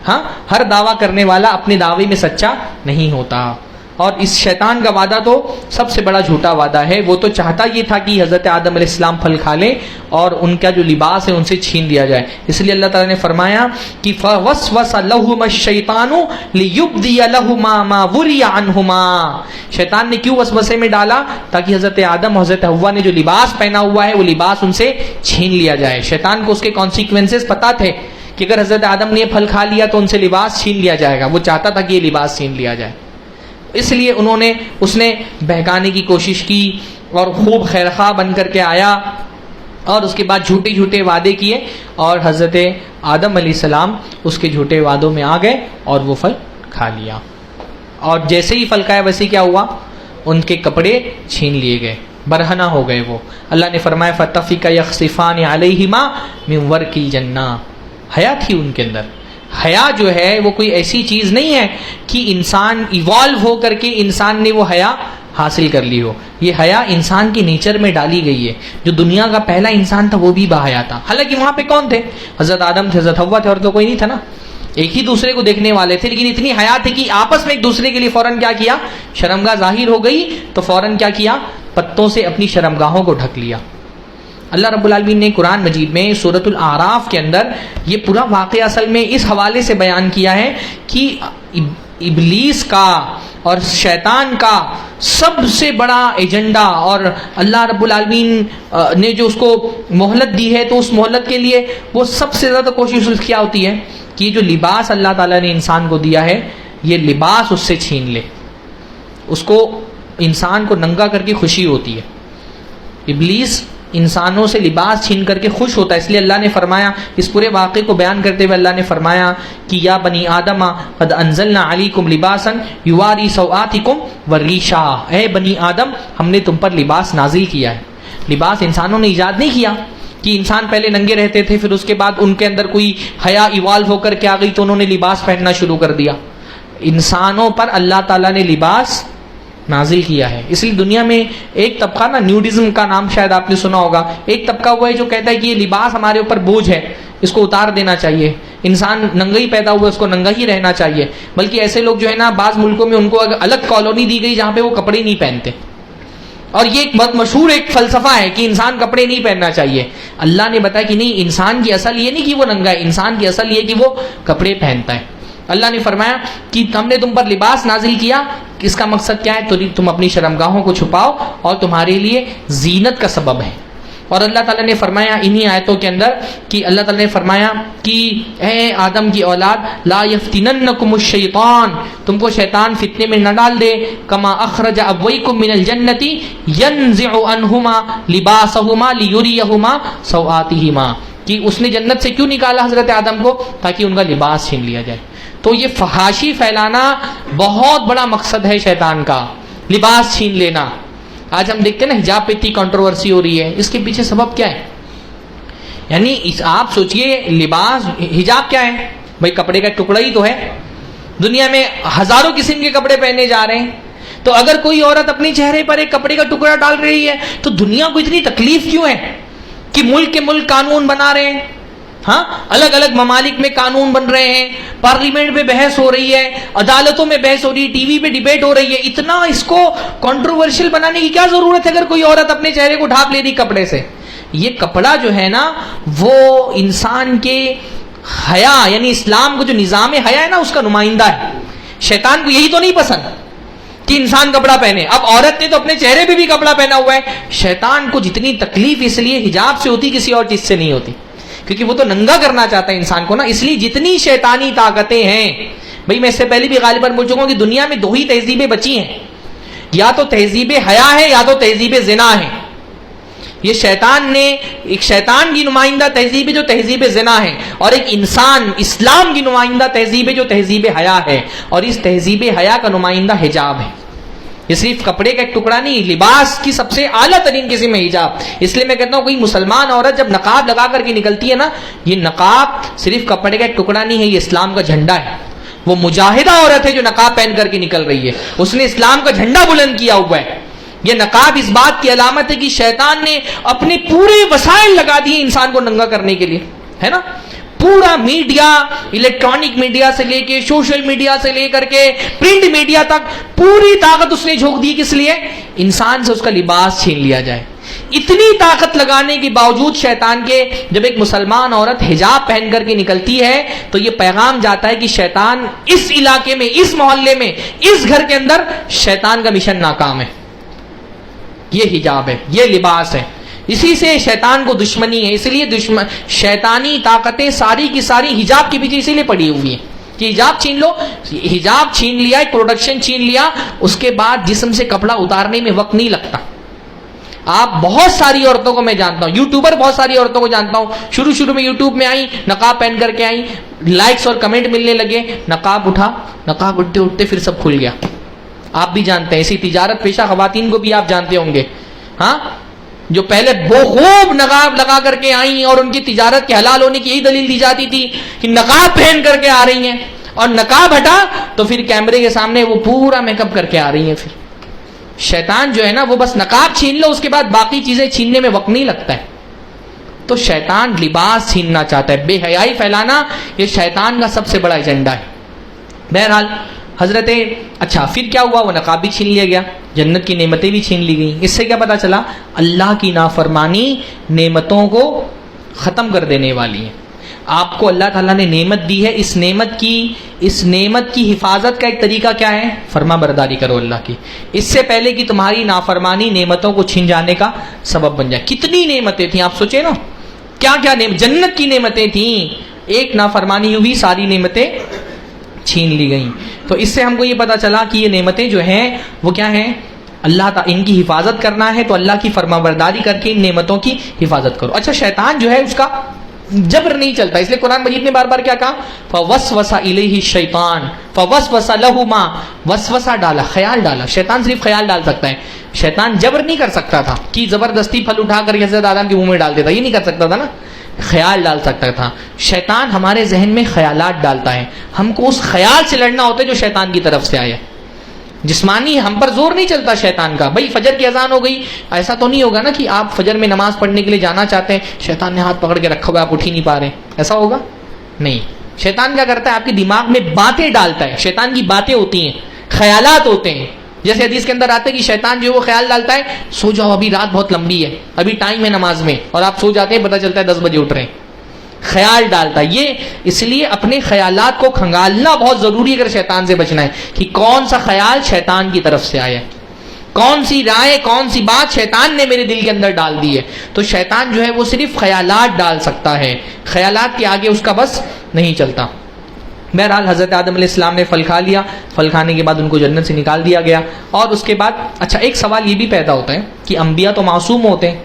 ہاں، ہر دعویٰ کرنے والا اپنے دعوے میں سچا نہیں ہوتا. اور اس شیطان کا وعدہ تو سب سے بڑا جھوٹا وعدہ ہے. وہ تو چاہتا یہ تھا کہ حضرت آدم علیہ السلام پھل کھا لیں اور ان کا جو لباس ہے ان سے چھین لیا جائے. اس لیے اللہ تعالیٰ نے فرمایا کہ فَوَسْوَسَ لَهُمَا الشَّيْطَانُ لِيُبْدِيَ لَهُمَا مَا وُرِيَ عَنْهُمَا. شیطان نے کیوں وسوسے میں ڈالا؟ تاکہ حضرت آدم اور حضرت حوا نے جو لباس پہنا ہوا ہے وہ لباس ان سے چھین لیا جائے. شیطان کو اس کے کانسیکوینسز پتا تھے کہ اگر حضرت آدم نے یہ پھل کھا لیا تو ان سے لباس چھین لیا جائے گا. وہ چاہتا تھا کہ یہ لباس چھین لیا جائے. اس لیے اس نے بہکانے کی کوشش کی اور خوب خیرخواہ بن کر کے آیا اور اس کے بعد جھوٹے جھوٹے وعدے کیے اور حضرت آدم علیہ السلام اس کے جھوٹے وعدوں میں آ گئے اور وہ پھل کھا لیا. اور جیسے ہی پھل کھایا ویسے کیا ہوا، ان کے کپڑے چھین لیے گئے، برہنہ ہو گئے. وہ اللہ نے فرمایا فَطَفِقَ يَخْصِفَانِ عَلَيْهِمَا مِنْ وَرْقِ الْجَنَّةِ. حیا تھی ان کے اندر. حیا جو ہے وہ کوئی ایسی چیز نہیں ہے کہ انسان ایوالو ہو کر کے انسان نے وہ حیا حاصل کر لی ہو. یہ حیا انسان کے نیچر میں ڈالی گئی ہے. جو دنیا کا پہلا انسان تھا وہ بھی باحیا تھا. حالانکہ وہاں پہ کون تھے؟ حضرت آدم تھے، حضرت حوا تھے، اور تو کوئی نہیں تھا نا. ایک ہی دوسرے کو دیکھنے والے تھے، لیکن اتنی حیا تھی کہ آپس میں ایک دوسرے کے لیے فوراً کیا کیا، شرمگاہ ظاہر ہو گئی تو فوراً کیا کیا، پتوں سے اپنی شرمگاہوں کو ڈھک لیا. اللہ رب العالمین نے قرآن مجید میں سورۃ الاعراف کے اندر یہ پورا واقعہ اصل میں اس حوالے سے بیان کیا ہے کہ ابلیس کا اور شیطان کا سب سے بڑا ایجنڈا، اور اللہ رب العالمین نے جو اس کو مہلت دی ہے تو اس مہلت کے لیے وہ سب سے زیادہ کوشش کیا ہوتی ہے کہ جو لباس اللہ تعالیٰ نے انسان کو دیا ہے یہ لباس اس سے چھین لے. اس کو انسان کو ننگا کر کے خوشی ہوتی ہے. ابلیس انسانوں سے لباس چھین کر کے خوش ہوتا ہے. اس لیے اللہ نے فرمایا، اس پورے واقعے کو بیان کرتے ہوئے اللہ نے فرمایا کہ یا بنی آدم قد انزلنا علیکم لباسا یواری سوآتکم وریشا. اے بنی آدم، ہم نے تم پر لباس نازل کیا ہے. لباس انسانوں نے ایجاد نہیں کیا کہ انسان پہلے ننگے رہتے تھے، پھر اس کے بعد ان کے اندر کوئی حیا ایوالو ہو کر کے آ گئی تو انہوں نے لباس پہننا شروع کر دیا. انسانوں پر اللہ تعالیٰ نے لباس نازل کیا ہے. اس لیے دنیا میں ایک طبقہ نا، نیوڈزم کا نام شاید آپ نے سنا ہوگا، ایک طبقہ وہ ہے جو کہتا ہے کہ یہ لباس ہمارے اوپر بوجھ ہے، اس کو اتار دینا چاہیے، انسان ننگا ہی پیدا ہوا ہے، اس کو ننگا ہی رہنا چاہیے. بلکہ ایسے لوگ جو ہے نا، بعض ملکوں میں ان کو الگ کالونی دی گئی جہاں پہ وہ کپڑے نہیں پہنتے. اور یہ ایک بہت مشہور ایک فلسفہ ہے کہ انسان کپڑے نہیں پہننا چاہیے. اللہ نے بتایا کہ نہیں، انسان کی اصل یہ نہیں کہ وہ ننگا ہے، انسان کی اصل یہ کہ وہ کپڑے پہنتا ہے. اللہ نے فرمایا کہ ہم نے تم پر لباس نازل کیا. اس کا مقصد کیا ہے؟ تو تم اپنی شرمگاہوں کو چھپاؤ اور تمہارے لیے زینت کا سبب ہے. اور اللہ تعالیٰ نے فرمایا انہی آیتوں کے اندر کہ اللہ تعالیٰ نے فرمایا کہ اے آدم کی اولاد لا یفتننکم الشیطان، تم کو شیطان فتنے میں نہ ڈال دے. کما اخرج ابویکم من الجنۃ ینزع عنہما لباسہما لیریہما سوآتہما، کہ اس نے جنت سے کیوں نکالا حضرت آدم کو؟ تاکہ ان کا لباس چھین لیا جائے. تو یہ فحاشی پھیلانا بہت بڑا مقصد ہے شیطان کا، لباس چھین لینا. آج ہم دیکھتے ہیں نا حجاب پہ اتنی کنٹروورسی ہو رہی ہے، اس کے پیچھے سبب کیا ہے؟ یعنی آپ سوچئے لباس، حجاب کیا ہے بھائی؟ کپڑے کا ٹکڑا ہی تو ہے. دنیا میں ہزاروں قسم کے کپڑے پہنے جا رہے ہیں، تو اگر کوئی عورت اپنے چہرے پر ایک کپڑے کا ٹکڑا ڈال رہی ہے تو دنیا کو اتنی تکلیف کیوں ہے کہ ملک کے ملک قانون بنا رہے ہیں؟ ہاں، الگ الگ ممالک میں قانون بن رہے ہیں، پارلیمنٹ میں بحث ہو رہی ہے، عدالتوں میں بحث ہو رہی ہے، ٹی وی پہ ڈیبیٹ ہو رہی ہے. اتنا اس کو کنٹروورشل بنانے کی کیا ضرورت ہے اگر کوئی عورت اپنے چہرے کو ڈھانپ لے رہی کپڑے سے؟ یہ کپڑا جو ہے نا وہ انسان کے حیا، یعنی اسلام کو جو نظام حیا ہے نا اس کا نمائندہ ہے. شیطان کو یہی تو نہیں پسند کہ انسان کپڑا پہنے. اب عورت نے تو اپنے چہرے پہ بھی کپڑا پہنا ہوا ہے. شیطان کو جتنی تکلیف اس لیے حجاب سے ہوتی کسی اور چیز سے نہیں ہوتی، کیونکہ وہ تو ننگا کرنا چاہتا ہے انسان کو نا. اس لیے جتنی شیطانی طاقتیں ہیں، بھائی میں اس سے پہلے بھی غالباً بول چکا ہوں کہ دنیا میں دو ہی تہذیبیں بچی ہیں، یا تو تہذیب حیا ہے یا تو تہذیب زنا ہے. یہ شیطان نے ایک شیطان کی نمائندہ تہذیب ہے جو تہذیب زنا ہے، اور ایک انسان اسلام کی نمائندہ تہذیب ہے جو تہذیب حیا ہے. اور اس تہذیب حیا کا نمائندہ حجاب ہے. یہ صرف کپڑے کا ایک ٹکڑا نہیں، لباس کی سب سے اعلیٰ ترین قسم ہے حجاب. اس لیے میں کہتا ہوں کوئی مسلمان عورت جب نقاب لگا کر کے نکلتی ہے نا، یہ نقاب صرف کپڑے کا ایک ٹکڑا نہیں ہے، یہ اسلام کا جھنڈا ہے. وہ مجاہدہ عورت ہے جو نقاب پہن کر کے نکل رہی ہے، اس نے اسلام کا جھنڈا بلند کیا ہوا ہے. یہ نقاب اس بات کی علامت ہے کہ شیطان نے اپنے پورے وسائل لگا دیے انسان کو ننگا کرنے کے لیے، ہے نا. پورا میڈیا، الیکٹرانک میڈیا سے لے کے سوشل میڈیا سے لے کر کے پرنٹ میڈیا تک پوری طاقت اس نے جھونک دی. کس لیے؟ انسان سے اس کا لباس چھین لیا جائے. اتنی طاقت لگانے کے باوجود شیطان کے جب ایک مسلمان عورت حجاب پہن کر کے نکلتی ہے تو یہ پیغام جاتا ہے کہ شیطان اس علاقے میں، اس محلے میں، اس گھر کے اندر شیطان کا مشن ناکام ہے. یہ حجاب ہے، یہ لباس ہے. اسی سے شیطان کو دشمنی ہے. اس لیے شیطانی طاقتیں ساری کی ساری حجاب کے پیچھے اسی لیے پڑی ہوئی ہیں کہ حجاب چھین لو. حجاب چھین لیا، ایک پروڈکشن چھین لیا، اس کے بعد جسم سے کپڑا اتارنے میں وقت نہیں لگتا. آپ بہت ساری عورتوں کو میں جانتا ہوں، یوٹیوبر بہت ساری عورتوں کو جانتا ہوں، شروع میں یوٹیوب میں آئی، نقاب پہن کر کے آئی، لائکس اور کمنٹ ملنے لگے، نقاب اٹھا، نقاب اٹھتے اٹھتے پھر سب کھل گیا. آپ بھی جانتے ہیں، ایسی تجارت پیشہ خواتین کو بھی آپ جانتے ہوں گے، ہاں، جو پہلے خوب نقاب لگا کر کے آئیں اور ان کی تجارت کے حلال ہونے کی یہی دلیل دی جاتی تھی کہ نقاب پہن کر کے آ رہی ہیں، اور نقاب ہٹا تو پھر کیمرے کے سامنے وہ پورا میک اپ کر کے آ رہی ہیں. پھر شیطان جو ہے نا وہ بس نقاب چھین لو، اس کے بعد باقی چیزیں چھیننے میں وقت نہیں لگتا ہے. تو شیطان لباس چھیننا چاہتا ہے، بے حیائی پھیلانا یہ شیطان کا سب سے بڑا ایجنڈا ہے. بہرحال حضرت اچھا پھر کیا ہوا؟ وہ نقاب بھی چھین لیا گیا، جنت کی نعمتیں بھی چھین لی گئیں. اس سے کیا پتا چلا؟ اللہ کی نافرمانی نعمتوں کو ختم کر دینے والی ہے. آپ کو اللہ تعالیٰ نے نعمت دی ہے، اس نعمت کی حفاظت کا ایک طریقہ کیا ہے؟ فرما برداری کرو اللہ کی، اس سے پہلے کہ تمہاری نافرمانی نعمتوں کو چھین جانے کا سبب بن جائے. کتنی نعمتیں تھیں آپ سوچیں نا، کیا کیا جنت کی نعمتیں تھیں، ایک نافرمانی ہوئی ساری نعمتیں چھین لی گئیں. تو اس سے ہم کو یہ پتا چلا کہ یہ نعمتیں جو ہیں وہ کیا ہیں؟ اللہ تعالیٰ ان کی حفاظت کرنا ہے تو اللہ کی فرما برداری کر کے ان نعمتوں کی حفاظت کرو. اچھا شیطان جو ہے اس کا جبر نہیں چلتا، اس لیے قرآن مجید نے بار بار کیا کہا؟ فوسوس الیہ الشیطان فوسوس لہما، وسوسہ ڈالا، خیال ڈالا. شیطان صرف خیال ڈال سکتا ہے، شیطان جبر نہیں کر سکتا تھا کہ زبردستی پھل اٹھا کر حضرت آدم کے منہ میں ڈال دیتا، یہ نہیں کر سکتا تھا نا، خیال ڈال سکتا تھا. شیطان ہمارے ذہن میں خیالات ڈالتا ہے، ہم کو اس خیال سے لڑنا ہوتا ہے جو شیطان کی طرف سے آیا. جسمانی ہم پر زور نہیں چلتا شیطان کا. بھائی فجر کی اذان ہو گئی، ایسا تو نہیں ہوگا نا کہ آپ فجر میں نماز پڑھنے کے لیے جانا چاہتے ہیں، شیطان نے ہاتھ پکڑ کے رکھا ہوا ہے، آپ اٹھ ہی نہیں پا رہے، ایسا ہوگا؟ نہیں. شیطان کیا کرتا ہے؟ آپ کے دماغ میں باتیں ڈالتا ہے. شیطان کی باتیں ہوتی ہیں، خیالات ہوتے ہیں. جیسے حدیث کے اندر آتا ہے کہ شیطان جو وہ خیال ڈالتا ہے، سو جاؤ ابھی رات بہت لمبی ہے، ابھی ٹائم ہے نماز میں، اور آپ سو جاتے ہیں، پتہ چلتا ہے 10 بجے اٹھ رہے ہیں. خیال ڈالتا ہے. یہ اس لیے اپنے خیالات کو کھنگالنا بہت ضروری ہے اگر شیطان سے بچنا ہے، کہ کون سا خیال شیطان کی طرف سے آیا ہے، کون سی رائے، کون سی بات شیطان نے میرے دل کے اندر ڈال دی ہے. تو شیطان جو ہے وہ صرف خیالات ڈال سکتا ہے، خیالات کے آگے اس کا بس نہیں چلتا. بہرحال حضرت آدم علیہ السلام نے پھل کھا لیا، پھل کھانے کے بعد ان کو جنت سے نکال دیا گیا. اور اس کے بعد اچھا ایک سوال یہ بھی پیدا ہوتا ہے کہ انبیاء تو معصوم ہوتے ہیں،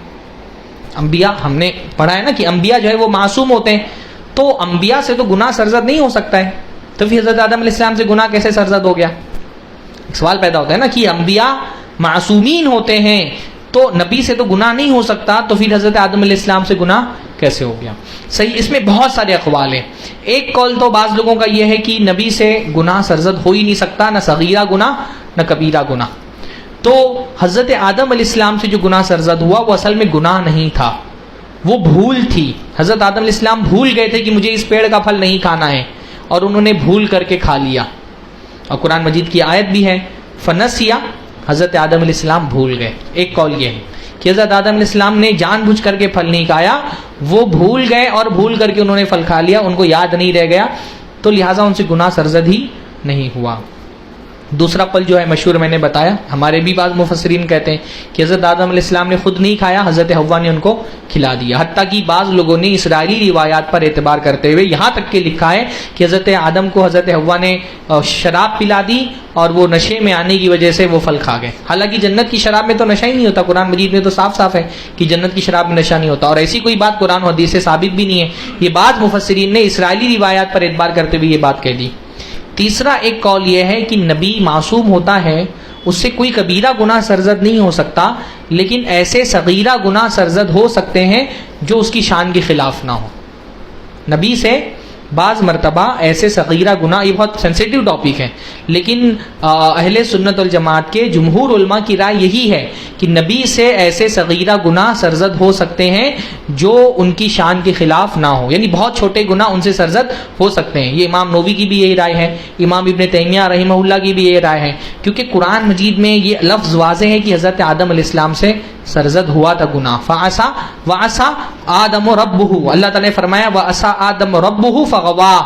انبیاء ہم نے پڑھا ہے نا کہ انبیاء جو ہے وہ معصوم ہوتے ہیں، تو انبیاء سے تو گناہ سرزد نہیں ہو سکتا ہے، تو پھر حضرت آدم علیہ السلام سے گناہ کیسے سرزد ہو گیا؟ ایک سوال پیدا ہوتا ہے نا کہ انبیاء معصومین ہوتے ہیں تو نبی سے تو گناہ نہیں ہو سکتا، تو پھر حضرت آدم علیہ السلام سے گناہ کیسے ہو گیا؟ صحیح، اس میں بہت سارے اقوال ہیں. ایک قول تو بعض لوگوں کا یہ ہے کہ نبی سے گناہ سرزد ہو ہی نہیں سکتا، نہ صغیرہ گناہ نہ کبیرہ گناہ. تو حضرت آدم علیہ السلام سے جو گناہ سرزد ہوا وہ اصل میں گناہ نہیں تھا، وہ بھول تھی. حضرت آدم علیہ السلام بھول گئے تھے کہ مجھے اس پیڑ کا پھل نہیں کھانا ہے، اور انہوں نے بھول کر کے کھا لیا. اور قرآن مجید کی آیت بھی ہے فنسیا، حضرت آدم علیہ السلام بھول گئے. ایک قول یہ ہے کہ حضرت آدم علیہ السلام نے جان بوجھ کر کے پھل نہیں کھایا، وہ بھول گئے اور بھول کر کے انہوں نے پھل کھا لیا، ان کو یاد نہیں رہ گیا، تو لہٰذا ان سے گناہ سرزد ہی نہیں ہوا. دوسرا قول جو ہے مشہور میں نے بتایا، ہمارے بھی بعض مفسرین کہتے ہیں کہ حضرت آدم علیہ السلام نے خود نہیں کھایا، حضرت حوا نے ان کو کھلا دیا. حتیٰ کہ بعض لوگوں نے اسرائیلی روایات پر اعتبار کرتے ہوئے یہاں تک کہ لکھا ہے کہ حضرت آدم کو حضرت حوا نے شراب پلا دی اور وہ نشے میں آنے کی وجہ سے وہ پھل کھا گئے. حالانکہ جنت کی شراب میں تو نشہ ہی نہیں ہوتا، قرآن مجید میں تو صاف صاف ہے کہ جنت کی شراب میں نشہ نہیں ہوتا، اور ایسی کوئی بات قرآن و حدیث سے ثابت بھی نہیں ہے. یہ بعض مفسرین نے اسرائیلی روایات پر اعتبار کرتے ہوئے یہ بات کہہ دی. تیسرا ایک قول یہ ہے کہ نبی معصوم ہوتا ہے، اس سے کوئی کبیرہ گناہ سرزد نہیں ہو سکتا، لیکن ایسے صغیرہ گناہ سرزد ہو سکتے ہیں جو اس کی شان کے خلاف نہ ہو۔ نبی سے بعض مرتبہ ایسے صغیرہ گناہ، یہ بہت سینسیٹیو ٹاپک ہے، لیکن اہل سنت والجماعت کے جمہور علماء کی رائے یہی ہے کہ نبی سے ایسے صغیرہ گناہ سرزد ہو سکتے ہیں جو ان کی شان کے خلاف نہ ہو، یعنی بہت چھوٹے گناہ ان سے سرزد ہو سکتے ہیں۔ یہ امام نووی کی بھی یہی رائے ہے، امام ابن تیمیہ رحمہ اللہ کی بھی یہی رائے ہے، کیونکہ قرآن مجید میں یہ لفظ واضح ہے کہ حضرت آدم علیہ السلام سے سرزد ہوا تھا گناہ۔ وعصى آدم ربہ، اللہ تعالیٰ نے فرمایا وعصى آدم ربہ فغوا،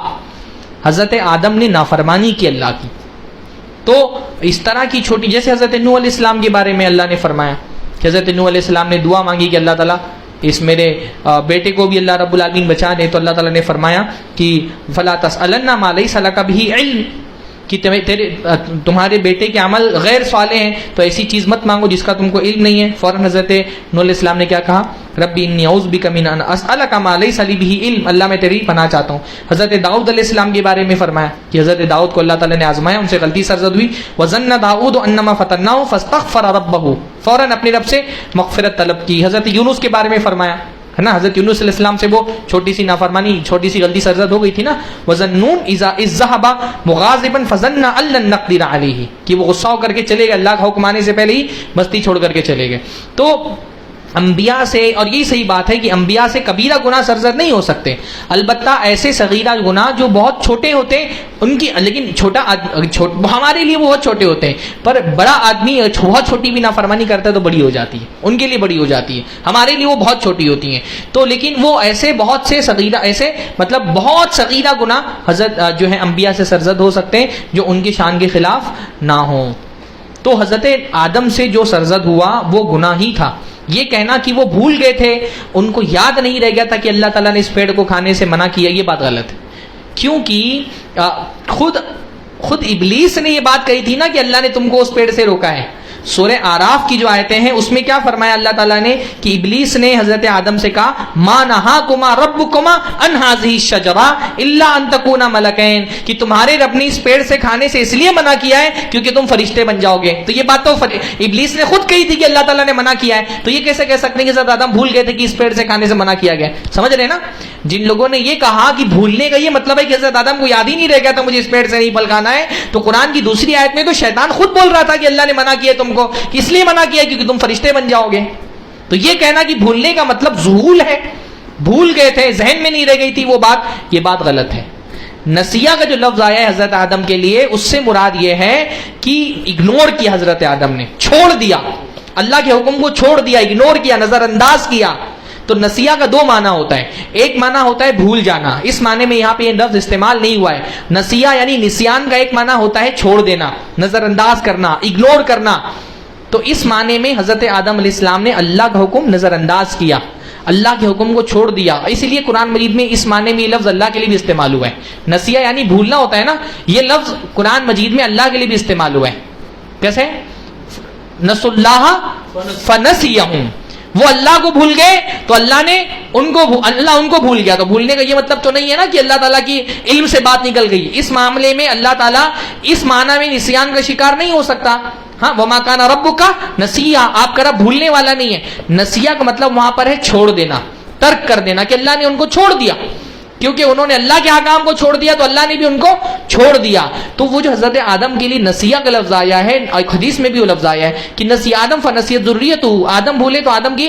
حضرت آدم نے نافرمانی کی اللہ کی۔ تو اس طرح کی چھوٹی، جیسے حضرت نوح علیہ السلام کے بارے میں اللہ نے فرمایا کہ حضرت نوح علیہ السلام نے دعا مانگی کہ اللہ تعالیٰ اس میرے بیٹے کو بھی اللہ رب العالمین بچا دے، تو اللہ تعالیٰ نے فرمایا کہ فلا تسألن ما لیس لک بہ علم، کہ تمہارے بیٹے کے عمل غیر صالح ہیں تو ایسی چیز مت مانگو جس کا تم کو علم نہیں ہے۔ فوراً حضرت نوح علیہ السلام نے کیا کہا؟ ربی انی اعوذ بک من ان اسألک ما لیس لی بہ علم، اللہ میں تیری پناہ چاہتا ہوں۔ حضرت داؤد علیہ السلام کے بارے میں فرمایا کہ حضرت داؤد کو اللہ تعالیٰ نے آزمایا، ان سے غلطی سرزد ہوئی۔ وظن داؤد انما فتناه فاستغفر ربه، فوراً اپنے رب سے مغفرت طلب کی۔ حضرت یونس کے بارے میں فرمایا ہے نا، حضرت یونس علیہ السلام سے وہ چھوٹی سی نافرمانی، چھوٹی سی غلطی سرزد ہو گئی تھی نا، وظنون اذا ذهب مغاضبا فظن ان لن نقدر علیہ، کہ وہ غصہ ہو کر کے چلے گئے، اللہ کا حکم آنے سے پہلے ہی بستی چھوڑ کر کے چلے گئے۔ تو انبیاء سے، اور یہی صحیح بات ہے کہ انبیاء سے کبیرہ گناہ سرزد نہیں ہو سکتے، البتہ ایسے صغیرہ گناہ جو بہت چھوٹے ہوتے ہیں ان کی، لیکن ہمارے لیے وہ بہت چھوٹے ہوتے ہیں، پر بڑا آدمی بہت چھوٹی بھی نافرمانی کرتا ہے تو بڑی ہو جاتی ہے، ان کے لیے بڑی ہو جاتی ہے، ہمارے لیے وہ بہت چھوٹی ہوتی ہیں۔ تو لیکن وہ ایسے بہت سے صغیرہ، ایسے مطلب بہت صغیرہ گناہ حضرت جو ہے انبیاء سے سرزد ہو سکتے ہیں جو ان کی شان کے خلاف نہ ہوں۔ تو حضرت آدم سے جو سرزد ہوا وہ گناہ ہی تھا۔ یہ کہنا کہ وہ بھول گئے تھے، ان کو یاد نہیں رہ گیا تھا کہ اللہ تعالیٰ نے اس پیڑ کو کھانے سے منع کیا، یہ بات غلط ہے، کیونکہ خود ابلیس نے یہ بات کہی تھی نا کہ اللہ نے تم کو اس پیڑ سے روکا ہے۔ سورہ آراف کی جو آیتیں ہیں اس میں کیا فرمایا اللہ تعالیٰ نے کہ ابلیس نے حضرت آدم سے کہا ما نہاکما ربکما ان ہذہ الشجرہ الا ان تکونا ملکین، کہ تمہارے رب نے اس پیڑ سے کھانے سے اس لیے منع کیا ہے کیونکہ تم فرشتے بن جاؤ گے۔ تو یہ بات تو ابلیس نے خود کہی تھی کہ اللہ تعالیٰ نے منع کیا ہے، تو یہ کیسے کہہ سکتے ہیں کہ حضرت آدم بھول گئے تھے کہ اس پیڑ سے کھانے سے منع کیا گیا؟ سمجھ رہے نا؟ جن لوگوں نے یہ کہا کہ بھولنے کا یہ مطلب ہے کہ حضرت آدم کو یاد ہی نہیں رہ گیا تھا مجھے اس پیڑ سے نہیں پھل کھانا ہے، تو قرآن کی دوسری آیت میں تو شیطان خود بول رہا تھا کہ اللہ نے منع کیا تم کو، کہ اس لیے منع کیا کیونکہ تم فرشتے بن جاؤ گے۔ تو یہ کہنا کہ بھولنے کا مطلب ذہول ہے، بھول گئے تھے، ذہن میں نہیں رہ گئی تھی وہ بات، یہ بات غلط ہے۔ نسیہ کا جو لفظ آیا ہے حضرت آدم کے لیے، اس سے مراد یہ ہے کہ اگنور کیا حضرت آدم نے، چھوڑ دیا، اللہ کے حکم کو چھوڑ دیا، اگنور کیا، نظر انداز کیا۔ تو نسیہ کا دو معنی ہوتا ہے، ایک معنی ہوتا ہے بھول جانا، اس معنی میں یہاں پہ یہ لفظ استعمال نہیں ہوا ہے۔ نسیہ یعنی نسیان کا ایک معنی ہوتا ہے چھوڑ دینا، نظر انداز کرنا، اگنور کرنا۔ تو اس معنی میں حضرت آدم علیہ السلام نے اللہ کا حکم نظر انداز کیا، اللہ کے حکم کو چھوڑ دیا، اسی لیے قرآن مجید میں اس معنی میں یہ لفظ اللہ کے لیے بھی استعمال ہوا ہے۔ نسیہ یعنی بھولنا ہوتا ہے نا، یہ لفظ قرآن مجید میں اللہ کے لیے بھی استعمال ہوا ہے۔ کیسے؟ نسوا اللہ فنسیہم، وہ اللہ کو بھول گئے تو اللہ ان کو بھول گیا۔ تو بھولنے کا یہ مطلب تو نہیں ہے نا کہ اللہ تعالیٰ کی علم سے بات نکل گئی، اس معاملے میں اللہ تعالیٰ اس معنی میں نسیان کا شکار نہیں ہو سکتا۔ ہاں وما کان ربک نسیہ، آپ کا رب بھولنے والا نہیں ہے۔ نسیہ کا مطلب وہاں پر ہے چھوڑ دینا، ترک کر دینا، کہ اللہ نے ان کو چھوڑ دیا، کیونکہ انہوں نے اللہ کے احکام کو چھوڑ دیا تو اللہ نے بھی ان کو چھوڑ دیا۔ تو وہ جو حضرت آدم کے لیے نسیہ کا لفظ آیا ہے، حدیث میں بھی وہ لفظ آیا ہے کہ نسی آدم فنسیت ذریتہ، آدم بھولے تو آدم کی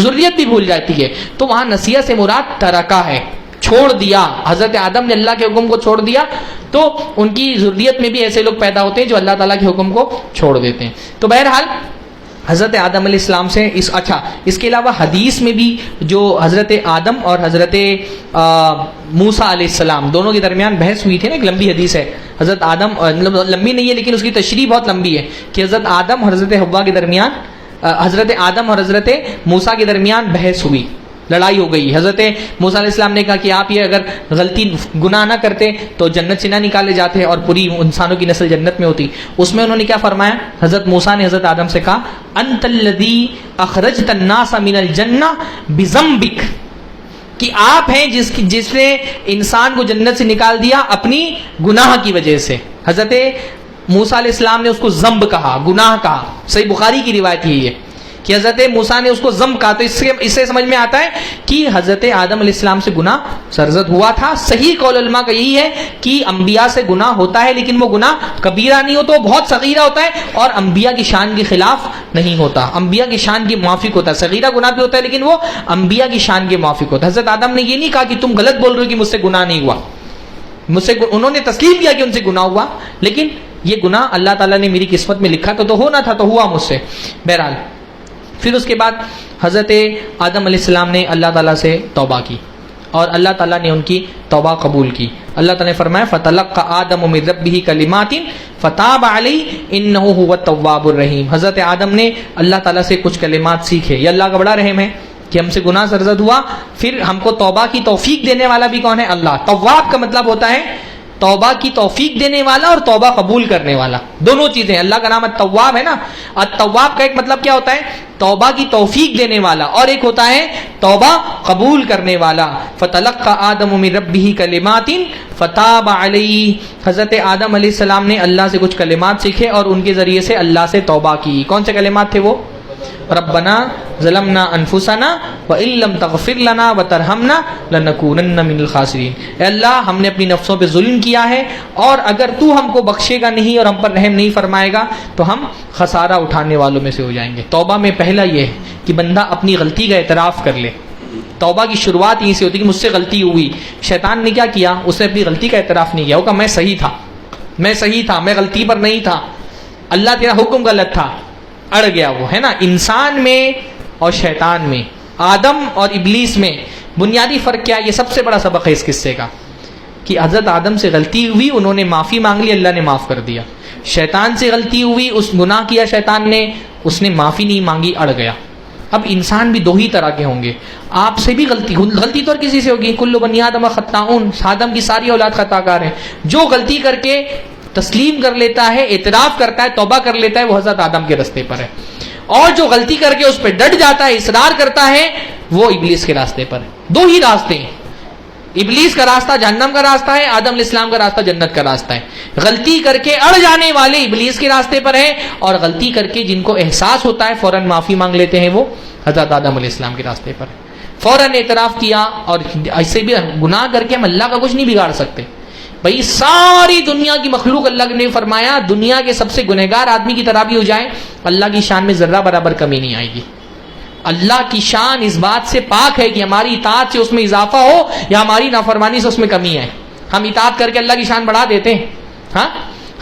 ذریت بھی بھول جاتی ہے۔ تو وہاں نسیہ سے مراد ترکہ ہے، چھوڑ دیا، حضرت آدم نے اللہ کے حکم کو چھوڑ دیا، تو ان کی ذریت میں بھی ایسے لوگ پیدا ہوتے ہیں جو اللہ تعالیٰ کے حکم کو چھوڑ دیتے ہیں۔ تو بہرحال حضرت آدم علیہ السلام سے اس کے علاوہ حدیث میں بھی جو حضرت آدم اور حضرت موسیٰ علیہ السلام دونوں کے درمیان بحث ہوئی تھی نا، ایک لمبی حدیث ہے، حضرت آدم، لمبی نہیں ہے لیکن اس کی تشریح بہت لمبی ہے، کہ حضرت آدم اور حضرت حوا کے درمیان، حضرت آدم اور حضرت موسیٰ کے درمیان بحث ہوئی، لڑائی ہو گئی۔ حضرت موسیٰ علیہ السلام نے کہا کہ آپ یہ اگر غلطی گناہ نہ کرتے تو جنت سے نہ نکالے جاتے اور پوری انسانوں کی نسل جنت میں ہوتی۔ اس میں انہوں نے کیا فرمایا؟ حضرت موسیٰ نے حضرت آدم سے کہا انت الذی اخرجت الناس من الجنہ بذنبک، کہ آپ ہیں جس نے انسان کو جنت سے نکال دیا اپنی گناہ کی وجہ سے. حضرت موسیٰ علیہ السلام نے اس کو ذنب کہا, گناہ کہا. صحیح بخاری کی روایت یہی ہے کہ حضرت موسیٰ نے اس کو ذنب کہا. تو اس سے سمجھ میں آتا ہے کہ حضرت آدم علیہ السلام سے گناہ سرزد ہوا تھا. صحیح قول علماء کا یہی ہے کہ انبیاء سے گناہ ہوتا ہے لیکن وہ گناہ کبیرہ نہیں ہوتا, وہ بہت صغیرہ ہوتا ہے اور انبیاء کی شان کے خلاف نہیں ہوتا, انبیاء کی شان کے موافق ہوتا ہے. صغیرہ گناہ بھی ہوتا ہے لیکن وہ انبیاء کی شان کے موافق ہوتا ہے. حضرت آدم نے یہ نہیں کہا کہ تم غلط بول رہے ہو کہ مجھ سے گناہ نہیں ہوا, انہوں نے تسلیم کیا کہ ان سے گناہ ہوا, لیکن یہ گناہ اللہ تعالیٰ نے میری قسمت میں لکھا تو ہونا تھا, تو ہوا مجھ سے. بہرحال پھر اس کے بعد حضرت آدم علیہ السلام نے اللہ تعالیٰ سے توبہ کی اور اللہ تعالیٰ نے ان کی توبہ قبول کی. اللہ تعالیٰ نے فرمایا فَتَلَقَّ آدَمُ مِن رَبِّهِ كَلِمَاتٍ فَتَابَ عَلَيْهِ إِنَّهُ هُوَ التَّوَّابُ الرَّحِيمُ. حضرت آدم نے اللہ تعالیٰ سے کچھ کلمات سیکھے. یہ اللہ کا بڑا رحم ہے کہ ہم سے گناہ سرزد ہوا, پھر ہم کو توبہ کی توفیق دینے والا بھی کون ہے؟ اللہ. تواب کا مطلب ہوتا ہے توبہ کی توفیق دینے والا اور توبہ قبول کرنے والا, دونوں چیزیں. اللہ کا نام التواب ہے نا. التواب کا ایک مطلب کیا ہوتا ہے؟ توبہ کی توفیق دینے والا, اور ایک ہوتا ہے توبہ قبول کرنے والا. فَتَلَقَّ آدَمُ مِن رَبِّهِ كَلِمَاتٍ فَتَابَ عَلَيْهِ. حضرت آدم علیہ السلام نے اللہ سے کچھ کلمات سیکھے اور ان کے ذریعے سے اللہ سے توبہ کی. کون سے کلمات تھے وہ؟ ربنا ظلمنا انفسنا وان لم تغفر لنا وترحمنا لنکونن من الخاسرین. اے اللہ ہم نے اپنی نفسوں پہ ظلم کیا ہے اور اگر تو ہم کو بخشے گا نہیں اور ہم پر رحم نہیں فرمائے گا تو ہم خسارہ اٹھانے والوں میں سے ہو جائیں گے. توبہ میں پہلا یہ ہے کہ بندہ اپنی غلطی کا اعتراف کر لے. توبہ کی شروعات یہیں سے ہوتی ہے کہ مجھ سے غلطی ہوئی. شیطان نے کیا کیا؟ اس نے اپنی غلطی کا اعتراف نہیں کیا, وہ کہا میں صحیح تھا, میں غلطی پر نہیں تھا, اللہ تیرا حکم غلط تھا, اڑ گیا وہ, ہے نا. انسان میں اور شیطان میں, آدم اور ابلیس میں بنیادی فرق کیا ہے؟ یہ سب سے بڑا سبق ہے اس قصے کا کہ حضرت آدم سے غلطی ہوئی, انہوں نے معافی مانگ لی, اللہ نے معاف کر دیا. شیطان سے غلطی ہوئی, اس گناہ کیا شیطان نے, اس نے معافی نہیں مانگی, اڑ گیا. اب انسان بھی دو ہی طرح کے ہوں گے. آپ سے بھی غلطی تو اور کسی سے ہوگی. کل بنی آدم خطاؤن, آدم کی ساری اولاد خطا کار ہیں. جو غلطی کر کے تسلیم کر لیتا ہے, اعتراف کرتا ہے, توبہ کر لیتا ہے, وہ حضرت آدم کے راستے پر ہے. اور جو غلطی کر کے اس پہ ڈٹ جاتا ہے, اصرار کرتا ہے, وہ ابلیس کے راستے پر ہے. دو ہی راستے ہیں. ابلیس کا راستہ جہنم کا راستہ ہے, آدم علیہ السلام کا راستہ جنت کا راستہ ہے. غلطی کر کے اڑ جانے والے ابلیس کے راستے پر ہیں, اور غلطی کر کے جن کو احساس ہوتا ہے فوراً معافی مانگ لیتے ہیں, وہ حضرت آدم علیہ السلام کے راستے پر. فوراً اعتراف کیا, اور ایسے بھی گناہ کر کے ہم اللہ کا کچھ نہیں بگاڑ سکتے. بھائی ساری دنیا کی مخلوق اللہ نے فرمایا دنیا کے سب سے گنہگار آدمی کی طرح بھی ہو جائے, اللہ کی شان میں ذرہ برابر کمی نہیں آئے گی. اللہ کی شان اس بات سے پاک ہے کہ ہماری اطاعت سے اس میں اضافہ ہو یا ہماری نافرمانی سے اس میں کمی ہے. ہم اطاعت کر کے اللہ کی شان بڑھا دیتے ہیں. ہاں,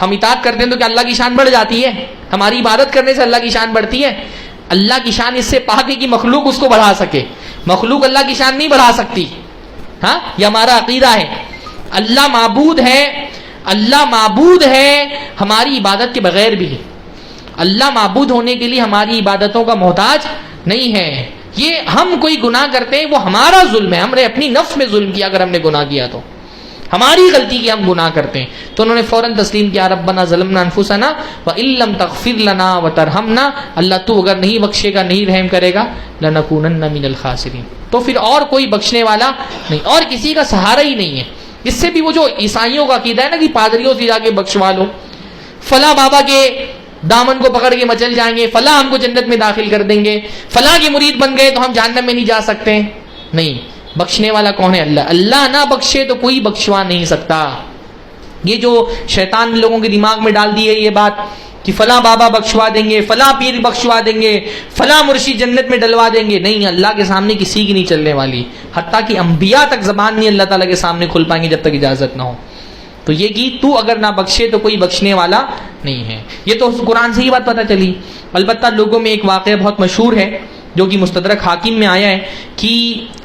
ہم اطاعت کرتے ہیں تو کیا اللہ کی شان بڑھ جاتی ہے؟ ہماری عبادت کرنے سے اللہ کی شان بڑھتی ہے؟ اللہ کی شان اس سے پاک ہے کہ مخلوق اس کو بڑھا سکے. مخلوق اللہ کی شان نہیں بڑھا سکتی. ہاں, یہ ہمارا عقیدہ ہے. اللہ معبود ہے ہماری عبادت کے بغیر بھی. اللہ معبود ہونے کے لیے ہماری عبادتوں کا محتاج نہیں ہے. یہ ہم کوئی گناہ کرتے ہیں وہ ہمارا ظلم ہے, ہم نے اپنی نفس میں ظلم کیا. اگر ہم نے گناہ کیا تو ہماری غلطی کی ہم گناہ کرتے ہیں. تو انہوں نے فوراً تسلیم کیا ربنا ظلمنا انفسنا وان لم تغفر لنا وترحمنا, اللہ تو اگر نہیں بخشے گا, نہیں رحم کرے گا, لنکونن من الخاسرین. تو پھر اور کوئی بخشنے والا نہیں, اور کسی کا سہارا ہی نہیں ہے. اس سے بھی وہ جو عیسائیوں کا عقیدہ ہے نا کہ پادریوں سے جا کے بخشوا لو, فلاں بابا کے دامن کو پکڑ کے مچل جائیں گے, فلاں ہم کو جنت میں داخل کر دیں گے, فلاں کے مرید بن گئے تو ہم جہنم میں نہیں جا سکتے. نہیں, بخشنے والا کون ہے؟ اللہ. اللہ نہ بخشے تو کوئی بخشوا نہیں سکتا. یہ جو شیطان لوگوں کے دماغ میں ڈال دی ہے یہ بات کہ فلاں بابا بخشوا دیں گے, فلاں پیر بخشوا دیں گے, فلاں مرشد جنت میں ڈلوا دیں گے, نہیں, اللہ کے سامنے کسی کی نہیں چلنے والی. حتیٰ کہ انبیاء تک زبان نہیں اللہ تعالیٰ کے سامنے کھل پائیں گے جب تک اجازت نہ ہو. تو یہ کہ تو اگر نہ بخشے تو کوئی بخشنے والا نہیں ہے. یہ تو قرآن سے ہی بات پتہ چلی. البتہ لوگوں میں ایک واقعہ بہت مشہور ہے جو کہ مستدرک حاکم میں آیا ہے کہ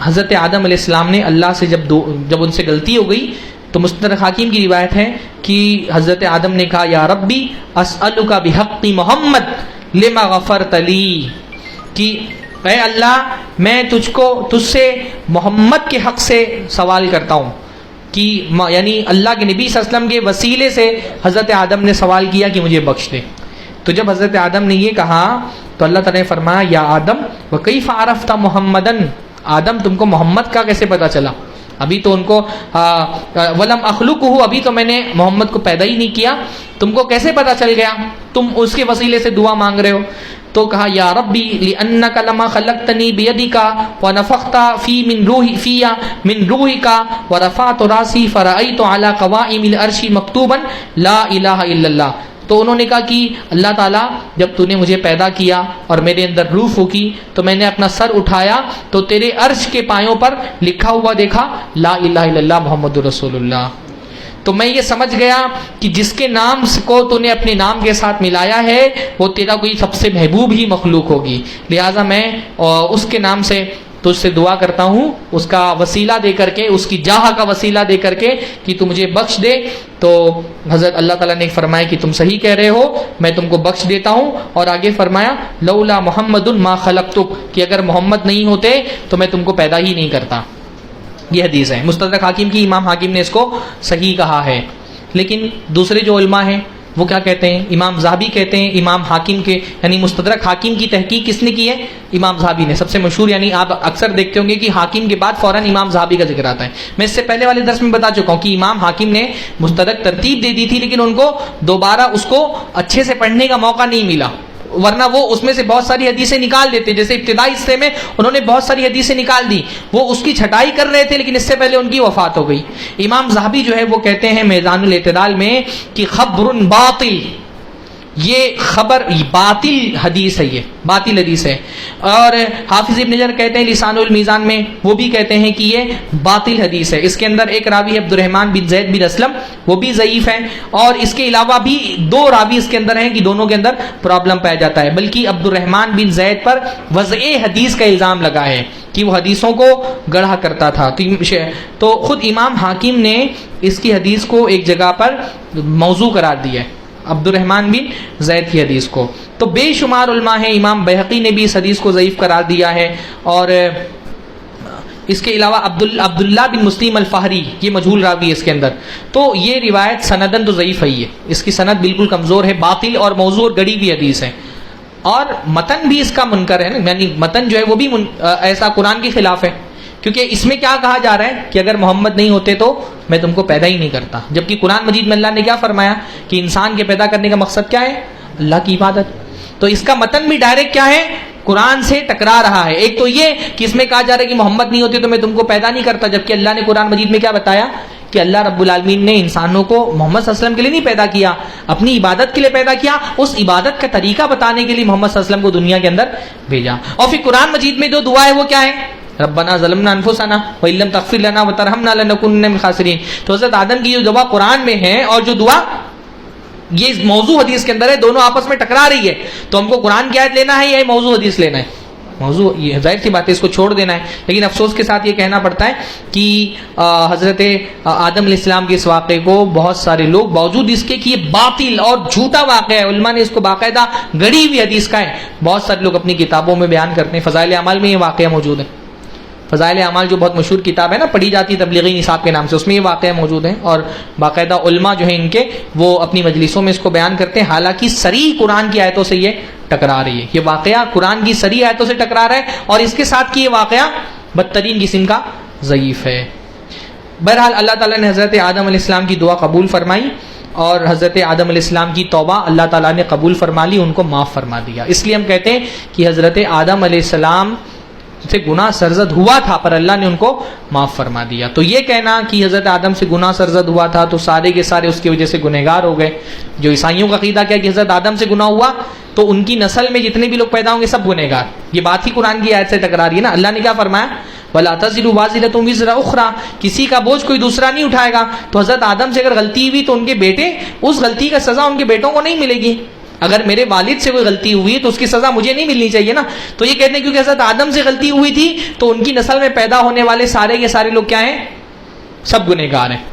حضرت آدم علیہ السلام نے اللہ سے جب ان سے غلطی ہو گئی تو مستدرک حاکم کی روایت ہے کہ حضرت آدم نے کہا یا ربی اسألک بحق محمد لما غفرت لی, کہ اے اللہ میں تجھ سے محمد کے حق سے سوال کرتا ہوں. کہ یعنی اللہ کے نبی صلی اللہ علیہ وسلم کے وسیلے سے حضرت آدم نے سوال کیا کہ مجھے بخش دے. تو جب حضرت آدم نے یہ کہا تو اللہ تعالیٰ نے فرمایا یا آدم وکیف عرفت محمدن آدم تم کو محمد کا کیسے پتا چلا؟ ابھی تو ان کو ولم اخلقہ، ابھی تو میں نے محمد کو پیدا ہی نہیں کیا، تم کو کیسے پتا چل گیا؟ تم اس کے وسیلے سے دعا مانگ رہے ہو۔ تو کہا یا ربی لأنک لما خلقتنی بیدک ونفخت فی من روحک ورفعت راسی فرأیت علی قوائم العرش مکتوبا لا الہ الا اللہ۔ تو انہوں نے کہا کہ اللہ تعالیٰ جب تو نے مجھے پیدا کیا اور میرے اندر روح پھونکی تو میں نے اپنا سر اٹھایا تو تیرے عرش کے پایوں پر لکھا ہوا دیکھا لا الہ الا اللہ محمد رسول اللہ۔ تو میں یہ سمجھ گیا کہ جس کے نام کو تو نے اپنے نام کے ساتھ ملایا ہے وہ تیرا کوئی سب سے محبوب ہی مخلوق ہوگی، لہٰذا میں اس کے نام سے تجھ سے دعا کرتا ہوں، اس کا وسیلہ دے کر کے، اس کی جاہ کا وسیلہ دے کر کے کہ تو مجھے بخش دے۔ تو حضرت اللہ تعالیٰ نے فرمایا کہ تم صحیح کہہ رہے ہو، میں تم کو بخش دیتا ہوں۔ اور آگے فرمایا لولا محمد ما خلقتک، کہ اگر محمد نہیں ہوتے تو میں تم کو پیدا ہی نہیں کرتا۔ یہ حدیث ہے مستدرک حاکم کی، امام حاکم نے اس کو صحیح کہا ہے۔ لیکن دوسرے جو علماء ہیں وہ کیا کہتے ہیں؟ امام ذہبی کہتے ہیں امام حاکم کے یعنی مستدرک حاکم کی تحقیق کس نے کی ہے؟ امام ذہبی نے، سب سے مشہور، یعنی آپ اکثر دیکھتے ہوں گے کہ حاکم کے بعد فوراً امام ذہبی کا ذکر آتا ہے۔ میں اس سے پہلے والے درس میں بتا چکا ہوں کہ امام حاکم نے مستدرک ترتیب دے دی تھی لیکن ان کو دوبارہ اس کو اچھے سے پڑھنے کا موقع نہیں ملا، ورنہ وہ اس میں سے بہت ساری حدیثیں نکال دیتے۔ جیسے ابتدائی حصے میں انہوں نے بہت ساری حدیثیں نکال دی، وہ اس کی چھٹائی کر رہے تھے لیکن اس سے پہلے ان کی وفات ہو گئی۔ امام ذہبی جو ہے وہ کہتے ہیں میزان الاعتدال میں کہ خبر باطل، یہ خبر باطل حدیث ہے، یہ باطل حدیث ہے۔ اور حافظ ابن حجر کہتے ہیں لسان المیزان میں، وہ بھی کہتے ہیں کہ یہ باطل حدیث ہے۔ اس کے اندر ایک راوی ہے عبد الرحمن بن زید بن اسلم، وہ بھی ضعیف ہے، اور اس کے علاوہ بھی دو راوی اس کے اندر ہیں کہ دونوں کے اندر پرابلم پایا جاتا ہے، بلکہ عبد الرحمن بن زید پر وضع حدیث کا الزام لگا ہے کہ وہ حدیثوں کو گڑھا کرتا تھا۔ تو خود امام حاکم نے اس کی حدیث کو ایک جگہ پر موضوع قرار دیا ہے، عبد الرحمن بن زید کی حدیث کو۔ تو بے شمار علماء ہیں، امام بہقی نے بھی اس حدیث کو ضعیف قرار دیا ہے، اور اس کے علاوہ عبداللہ بن مسلم الفہری، یہ مجہول راوی ہے اس کے اندر۔ تو یہ روایت سندن تو ضعیف ہے، اس کی سند بالکل کمزور ہے، باطل اور موضوع اور گڑی ہوئی حدیث ہے، اور متن بھی اس کا منکر ہے، یعنی متن جو ہے وہ بھی ایسا قرآن کے خلاف ہے، کیونکہ اس میں کیا کہا جا رہا ہے کہ اگر محمد نہیں ہوتے تو میں تم کو پیدا ہی نہیں کرتا، جبکہ قرآن مجید میں اللہ نے کیا فرمایا کہ انسان کے پیدا کرنے کا مقصد کیا ہے؟ اللہ کی عبادت۔ تو اس کا متن بھی ڈائریکٹ کیا ہے؟ قرآن سے ٹکرا رہا ہے۔ ایک تو یہ کہ اس میں کہا جا رہا ہے کہ محمد نہیں ہوتے تو میں تم کو پیدا نہیں کرتا، جبکہ اللہ نے قرآن مجید میں کیا بتایا کہ اللہ رب العالمین نے انسانوں کو محمد صلی اللہ علیہ وسلم کے لیے نہیں پیدا کیا، اپنی عبادت کے لیے پیدا کیا، اس عبادت کا طریقہ بتانے کے لیے محمد صلی اللہ علیہ وسلم کو دنیا کے اندر بھیجا۔ اور پھر قرآن مجید میں جو دعا ہے وہ کیا ہے؟ ربنا ظلمنا انفسنا وان لم تغفر لنا وترحمنا لنكونن من الخاسرین۔ تو حضرت آدم کی جو دعا قرآن میں ہے اور جو دعا یہ موضوع حدیث کے اندر ہے، دونوں آپس میں ٹکرا رہی ہے، تو ہم کو قرآن کی آیت لینا ہے یا موضوع حدیث لینا ہے؟ موضوع، یہ ظاہر سی بات ہے، اس کو چھوڑ دینا ہے۔ لیکن افسوس کے ساتھ یہ کہنا پڑتا ہے کہ حضرت آدم علیہ السلام کے اس واقعے کو بہت سارے لوگ باوجود اس کے کہ یہ باطل اور جھوٹا واقعہ ہے، علماء نے اس کو باقاعدہ گڑی ہوئی حدیث کا ہے، بہت سارے لوگ اپنی کتابوں میں بیان کرتے ہیں۔ فضائل اعمال میں یہ واقعہ موجود ہے، فضائل اعمال جو بہت مشہور کتاب ہے نا، پڑھی جاتی ہے تبلیغی نصاب کے نام سے، اس میں یہ واقعہ موجود ہیں، اور باقاعدہ علماء جو ہیں ان کے وہ اپنی مجلسوں میں اس کو بیان کرتے ہیں، حالانکہ صریح قرآن کی آیتوں سے یہ ٹکرا رہی ہے، یہ واقعہ قرآن کی صریح آیتوں سے ٹکرا رہا ہے، اور اس کے ساتھ کہ یہ واقعہ بدترین قسم کا ضعیف ہے۔ بہرحال اللہ تعالیٰ نے حضرت آدم علیہ السلام کی دعا قبول فرمائی، اور حضرت آدم علیہ السلام کی توبہ اللہ تعالیٰ نے قبول فرما لی، ان کو معاف فرما دیا۔ اس لیے ہم کہتے ہیں کہ حضرت آدم علیہ السلام سے گناہ سرزد ہوا تھا پر اللہ نے ان کو معاف فرما دیا۔ تو یہ کہنا کہ حضرت آدم سے گناہ سرزد ہوا تھا تو سارے کے سارے اس کی وجہ سے گنہگار ہو گئے، جو عیسائیوں کا عقیدہ کیا کہ حضرت آدم سے گناہ ہوا تو ان کی نسل میں جتنے بھی لوگ پیدا ہوں گے سب گنہگار، یہ بات ہی قرآن کی آیت سے ٹکرا رہی ہے نا۔ اللہ نے کیا فرمایا؟ وَلَا تَزِرُ وَازِرَةٌ وِزْرَ أُخْرَىٰ، کسی کا بوجھ کوئی دوسرا نہیں اٹھائے گا۔ تو حضرت آدم سے اگر غلطی ہوئی تو ان کے بیٹے، اس غلطی کا سزا ان کے بیٹوں کو نہیں ملے گی۔ اگر میرے والد سے کوئی غلطی ہوئی تو اس کی سزا مجھے نہیں ملنی چاہیے نا۔ تو یہ کہتے ہیں کیونکہ حضرت آدم سے غلطی ہوئی تھی تو ان کی نسل میں پیدا ہونے والے سارے کے سارے لوگ کیا ہیں؟ سب گنہگار ہیں،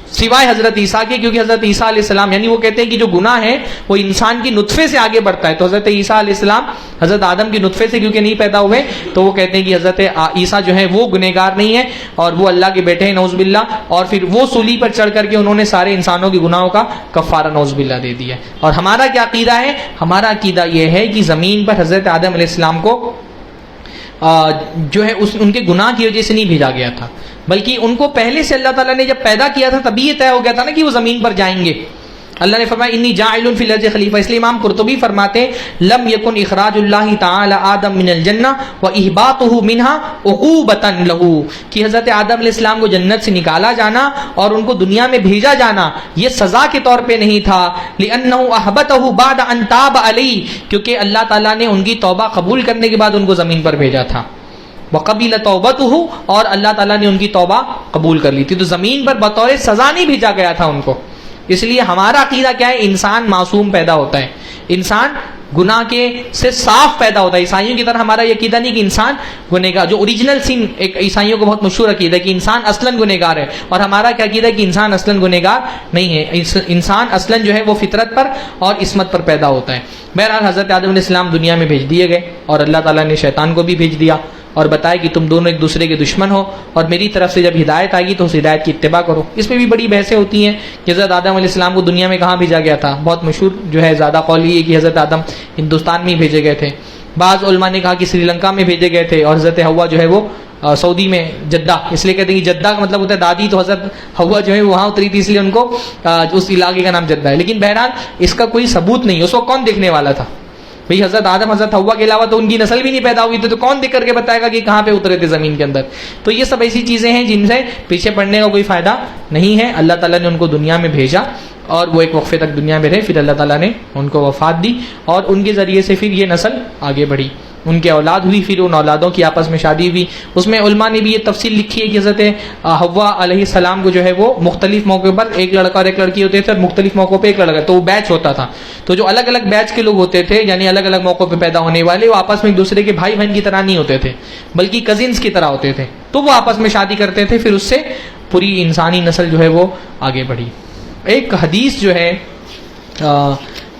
سوائے حضرت عیسیٰ کے، کیونکہ حضرت عیسیٰ علیہ السلام، یعنی وہ کہتے ہیں کہ جو گناہ ہے وہ انسان کی نطفے سے آگے بڑھتا ہے، تو حضرت عیسیٰ علیہ السلام حضرت آدم کی نطفے سے کیونکہ نہیں پیدا ہوئے تو وہ کہتے ہیں کہ حضرت عیسیٰ جو ہے وہ گنہگار نہیں ہے اور وہ اللہ کے بیٹے ہیں نعوذ باللہ، اور پھر وہ سولی پر چڑھ کر کے انہوں نے سارے انسانوں کے گناہوں کا کفارہ نعوذ باللہ دے دیا۔ اور ہمارا کیا عقیدہ ہے؟ ہمارا عقیدہ یہ ہے کہ زمین پر حضرت آدم علیہ السلام کو جو ہے ان کے گناہ کی وجہ سے نہیں بھیجا گیا تھا، بلکہ ان کو پہلے سے اللہ تعالیٰ نے جب پیدا کیا تھا تبھی یہ طے ہو گیا تھا نا کہ وہ زمین پر جائیں گے. اللہ نے فرمایا انی جاعل فی الارض خلیفہ. اس لیے امام قرطبی فرماتے ہیں لم یکن اخراج اللہ تعالی آدم من الجنہ و احباطہ منها عقوبۃ له، کہ حضرت آدم علیہ السلام کو جنت سے نکالا جانا اور ان کو دنیا میں بھیجا جانا یہ سزا کے طور پہ نہیں تھا، لانہ احبطہ بعد ان تاب علیہ، کیونکہ اللہ تعالیٰ نے ان کی توبہ قبول کرنے کے بعد ان کو زمین پر بھیجا تھا. وقبل توبتہ، اور اللہ تعالیٰ نے ان کی توبہ قبول کر لی تھی. تو زمین پر بطور سزا نہیں بھیجا گیا تھا ان کو. اس لیے ہمارا عقیدہ کیا ہے؟ انسان معصوم پیدا ہوتا ہے، انسان گناہ کے سے صاف پیدا ہوتا ہے. عیسائیوں کی طرح ہمارا یہ عقیدہ نہیں کہ انسان گنہگار، جو اوریجنل سین ایک عیسائیوں کو بہت مشہور عقیدہ ہے کہ انسان اصلاً گنہگار ہے، اور ہمارا کیا عقیدہ ہے کہ انسان اصلاً گنہگار نہیں ہے. انسان اصلاً جو ہے وہ فطرت پر اور عصمت پر پیدا ہوتا ہے. بہرحال حضرت آدم علیہ السلام دنیا میں بھیج دیے گئے، اور اللہ تعالیٰ نے شیطان کو بھی بھیج دیا اور بتایا کہ تم دونوں ایک دوسرے کے دشمن ہو، اور میری طرف سے جب ہدایت آئے گی تو اس ہدایت کی اتباع کرو. اس میں بھی بڑی بحثیں ہوتی ہیں کہ حضرت آدم علیہ السلام کو دنیا میں کہاں بھیجا گیا تھا. بہت مشہور جو ہے زیادہ قول یہ ہے کہ حضرت آدم ہندوستان میں ہی بھیجے گئے تھے. بعض علماء نے کہا کہ سری لنکا میں بھیجے گئے تھے، اور حضرت حوا جو ہے وہ سعودی میں جدہ، اس لیے کہتے ہیں کہ جدہ کا مطلب ہوتا ہے دادی، تو حضرت حوا جو ہے وہاں اتری تھی اس لیے ان کو اس علاقے کا نام جدہ ہے. لیکن بہرحال اس کا کوئی ثبوت نہیں. اس کو کون دیکھنے والا تھا بھئی؟ حضرت آدم حضرت حوا کے علاوہ تو ان کی نسل بھی نہیں پیدا ہوئی تھی، تو کون دیکھ کر کے بتائے گا کہ کہاں پہ اترے تھے زمین کے اندر؟ تو یہ سب ایسی چیزیں ہیں جن سے پیچھے پڑنے کا کوئی فائدہ نہیں ہے. اللہ تعالیٰ نے ان کو دنیا میں بھیجا اور وہ ایک وقفے تک دنیا میں رہے، پھر اللہ تعالیٰ نے ان کو وفات دی، اور ان کے ذریعے سے پھر یہ نسل آگے بڑھی، ان کے اولاد ہوئی، پھر ان اولادوں کی آپس میں شادی ہوئی. اس میں علماء نے بھی یہ تفصیل لکھی ہے کہ حضرت حوا علیہ السلام کو جو ہے وہ مختلف موقع پر ایک لڑکا اور ایک لڑکی ہوتے تھے، اور مختلف موقعوں پہ ایک لڑکا، تو وہ بیچ ہوتا تھا. تو جو الگ الگ بیچ کے لوگ ہوتے تھے، یعنی الگ الگ موقعوں پہ پیدا ہونے والے، وہ آپس میں ایک دوسرے کے بھائی بہن کی طرح نہیں ہوتے تھے، بلکہ کزنس کی طرح ہوتے تھے. تو وہ آپس میں شادی کرتے تھے، پھر اس سے پوری انسانی نسل جو ہے وہ آگے بڑھی. ایک حدیث جو ہے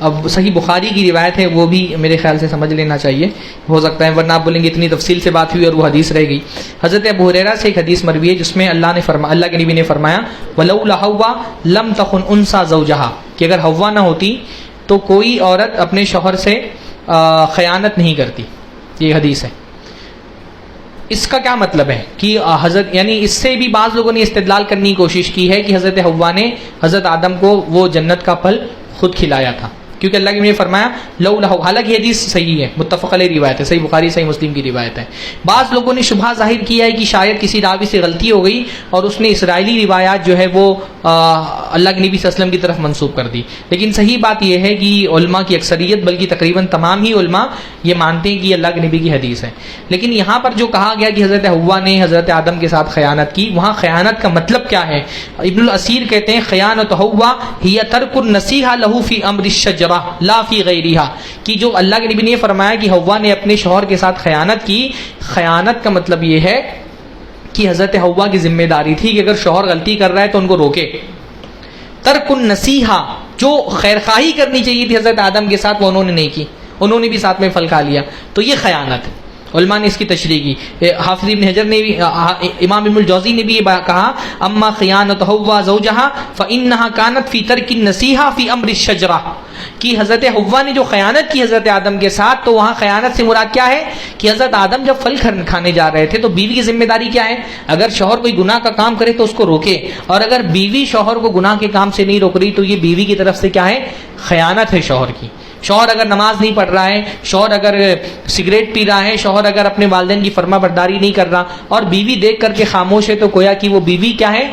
اب صحیح بخاری کی روایت ہے، وہ بھی میرے خیال سے سمجھ لینا چاہیے، ہو سکتا ہے ورنہ آپ بولیں گے اتنی تفصیل سے بات ہوئی اور وہ حدیث رہ گئی. حضرت ابو ہریرہ سے ایک حدیث مروی ہے جس میں اللہ کے نبی نے فرمایا وَلَوْلَا حَوَّا لَمْ تَخُنْ أُنْثَىٰ زَوْجَهَا، کہ اگر حوا نہ ہوتی تو کوئی عورت اپنے شوہر سے خیانت نہیں کرتی. یہ حدیث ہے. اس کا کیا مطلب ہے کہ حضرت، یعنی اس سے بھی بعض لوگوں نے استدلال کرنے کی کوشش کی ہے کہ حضرت حوا نے حضرت آدم کو وہ جنت کا پھل خود کھلایا تھا، کیونکہ اللہ کے نے فرمایا لولا، حالانکہ یہ حدیث صحیح ہے، متفق علیہ روایت ہے، صحیح بخاری صحیح مسلم کی روایت ہے. بعض لوگوں نے شبہ ظاہر کیا ہے کہ شاید کسی راوی سے غلطی ہو گئی اور اس نے اسرائیلی روایات جو ہے وہ اللہ کے نبی صلی اللہ علیہ وسلم کی طرف منسوب کر دی. لیکن صحیح بات یہ ہے کہ علماء کی اکثریت بلکہ تقریباً تمام ہی علماء یہ مانتے ہیں کہ اللہ کے نبی کی حدیث ہے. لیکن یہاں پر جو کہا گیا کہ حضرت حوا نے حضرت آدم کے ساتھ خیانت کی، وہاں خیانت کا مطلب کیا ہے؟ ابن الاسیر کہتے ہیں خیانت حوا ہی ترک النصیحہ لہ فی امر الشجرہ لا فی غیرہا، کہ جو اللہ کے نبی نے یہ فرمایا کہ حوا نے اپنے شوہر کے ساتھ خیانت کی، خیانت کا مطلب یہ ہے کہ حضرت حوا کی ذمہ داری تھی کہ اگر شوہر غلطی کر رہا ہے تو ان کو روکے. ترک النصیحہ، جو خیرخواہی کرنی چاہیے تھی حضرت آدم کے ساتھ وہ انہوں نے نہیں کی، انہوں نے بھی ساتھ میں پھل کھا لیا، تو یہ خیانت ہے. علماء نے اس کی تشریح کی. حافظ ابن حجر نے بھی، امام ابن الجوزی نے بھی یہ کہا اما خیانت حوا زوجہا فانہا کانت فی ترک النصیحہ فی امر الشجرہ، کہ حضرت حوا نے جو خیانت کی حضرت آدم کے ساتھ، تو وہاں خیانت سے مراد کیا ہے کہ حضرت آدم جب پھل کھانے جا رہے تھے تو بیوی کی ذمہ داری کیا ہے؟ اگر شوہر کوئی گناہ کا کام کرے تو اس کو روکے، اور اگر بیوی شوہر کو گناہ کے کام سے نہیں روک رہی تو یہ بیوی کی طرف سے کیا ہے؟ خیانت ہے شوہر کی. شوہر اگر نماز نہیں پڑھ رہا ہے، شوہر اگر سگریٹ پی رہا ہے، شوہر اگر اپنے والدین کی فرما برداری نہیں کر رہا اور بیوی دیکھ کر کے خاموش ہے، تو گویا کہ وہ بیوی کیا ہے؟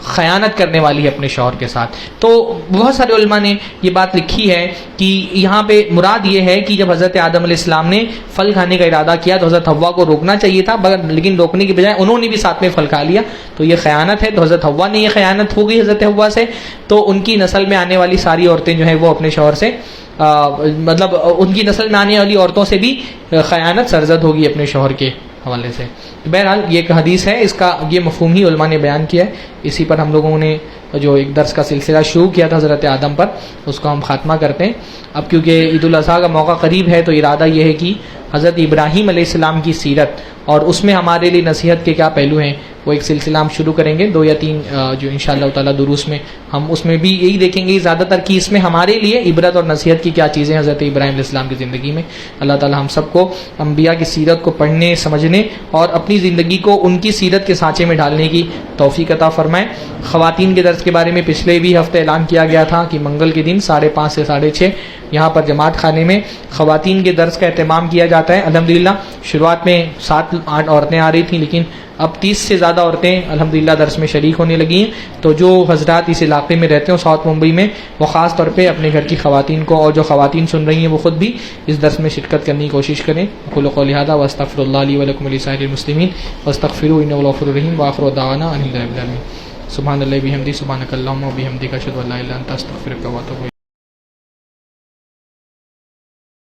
خیانت کرنے والی ہے اپنے شوہر کے ساتھ. تو بہت سارے علماء نے یہ بات لکھی ہے کہ یہاں پہ مراد یہ ہے کہ جب حضرت آدم علیہ السلام نے پھل کھانے کا ارادہ کیا تو حضرت حوا کو روکنا چاہیے تھا، لیکن روکنے کی بجائے انہوں نے بھی ساتھ میں پھل کھا لیا، تو یہ خیانت ہے. تو حضرت حوا نے یہ خیانت ہو گئی حضرت حوا سے، تو ان کی نسل میں آنے والی ساری عورتیں جو ہیں وہ اپنے شوہر سے مطلب ان کی نسل میں آنے والی عورتوں سے بھی خیانت سرزد ہوگی اپنے شوہر کے حوالے سے. بہرحال یہ ایک حدیث ہے، اس کا یہ مفہوم ہی علماء نے بیان کیا ہے. اسی پر ہم لوگوں نے جو ایک درس کا سلسلہ شروع کیا تھا حضرت آدم پر، اس کو ہم خاتمہ کرتے ہیں. اب کیونکہ عید الاضحیٰ کا موقع قریب ہے تو ارادہ یہ ہے کہ حضرت ابراہیم علیہ السلام کی سیرت اور اس میں ہمارے لیے نصیحت کے کیا پہلو ہیں وہ ایک سلسلہ ہم شروع کریں گے 2 یا 3 جو انشاءاللہ تعالی دروس میں ہم اس میں بھی یہی دیکھیں گے زیادہ تر کہ اس میں ہمارے لیے عبرت اور نصیحت کی کیا چیزیں حضرت ابراہیم علیہ السلام کی زندگی میں. اللہ تعالی ہم سب کو انبیاء کی سیرت کو پڑھنے سمجھنے اور اپنی زندگی کو ان کی سیرت کے سانچے میں ڈالنے کی توفیق عطا فرمائے. خواتین کے درس کے بارے میں پچھلے بھی ہفتے اعلان کیا گیا تھا کہ منگل کے دن 5:30 سے 6:30 یہاں پر جماعت خانے میں خواتین کے درس کا اہتمام کیا جاتا ہے. الحمدللہ شروعات میں 7-8 عورتیں آ رہی تھیں لیکن اب 30 سے زیادہ عورتیں الحمدللہ درس میں شریک ہونے لگی ہیں. تو جو حضرات اس علاقے میں رہتے ہیں ساؤتھ ممبئی میں وہ خاص طور پہ اپنے گھر کی خواتین کو اور جو خواتین سن رہی ہیں وہ خود بھی اس درس میں شرکت کرنے کی کوشش کریں. اقول قولی ھذا واستغفر اللہ لی ولکم ولسائر المسلمین واستغفروہ انہ هو الغفور الرحیم وآخر دعوانا ان الحمد للہ رب العالمین. سبحان اللہ بحمدہ سبحانک اللہم وبحمدک اشہد ان لا الہ الا انت استغفرک واتوب الیک.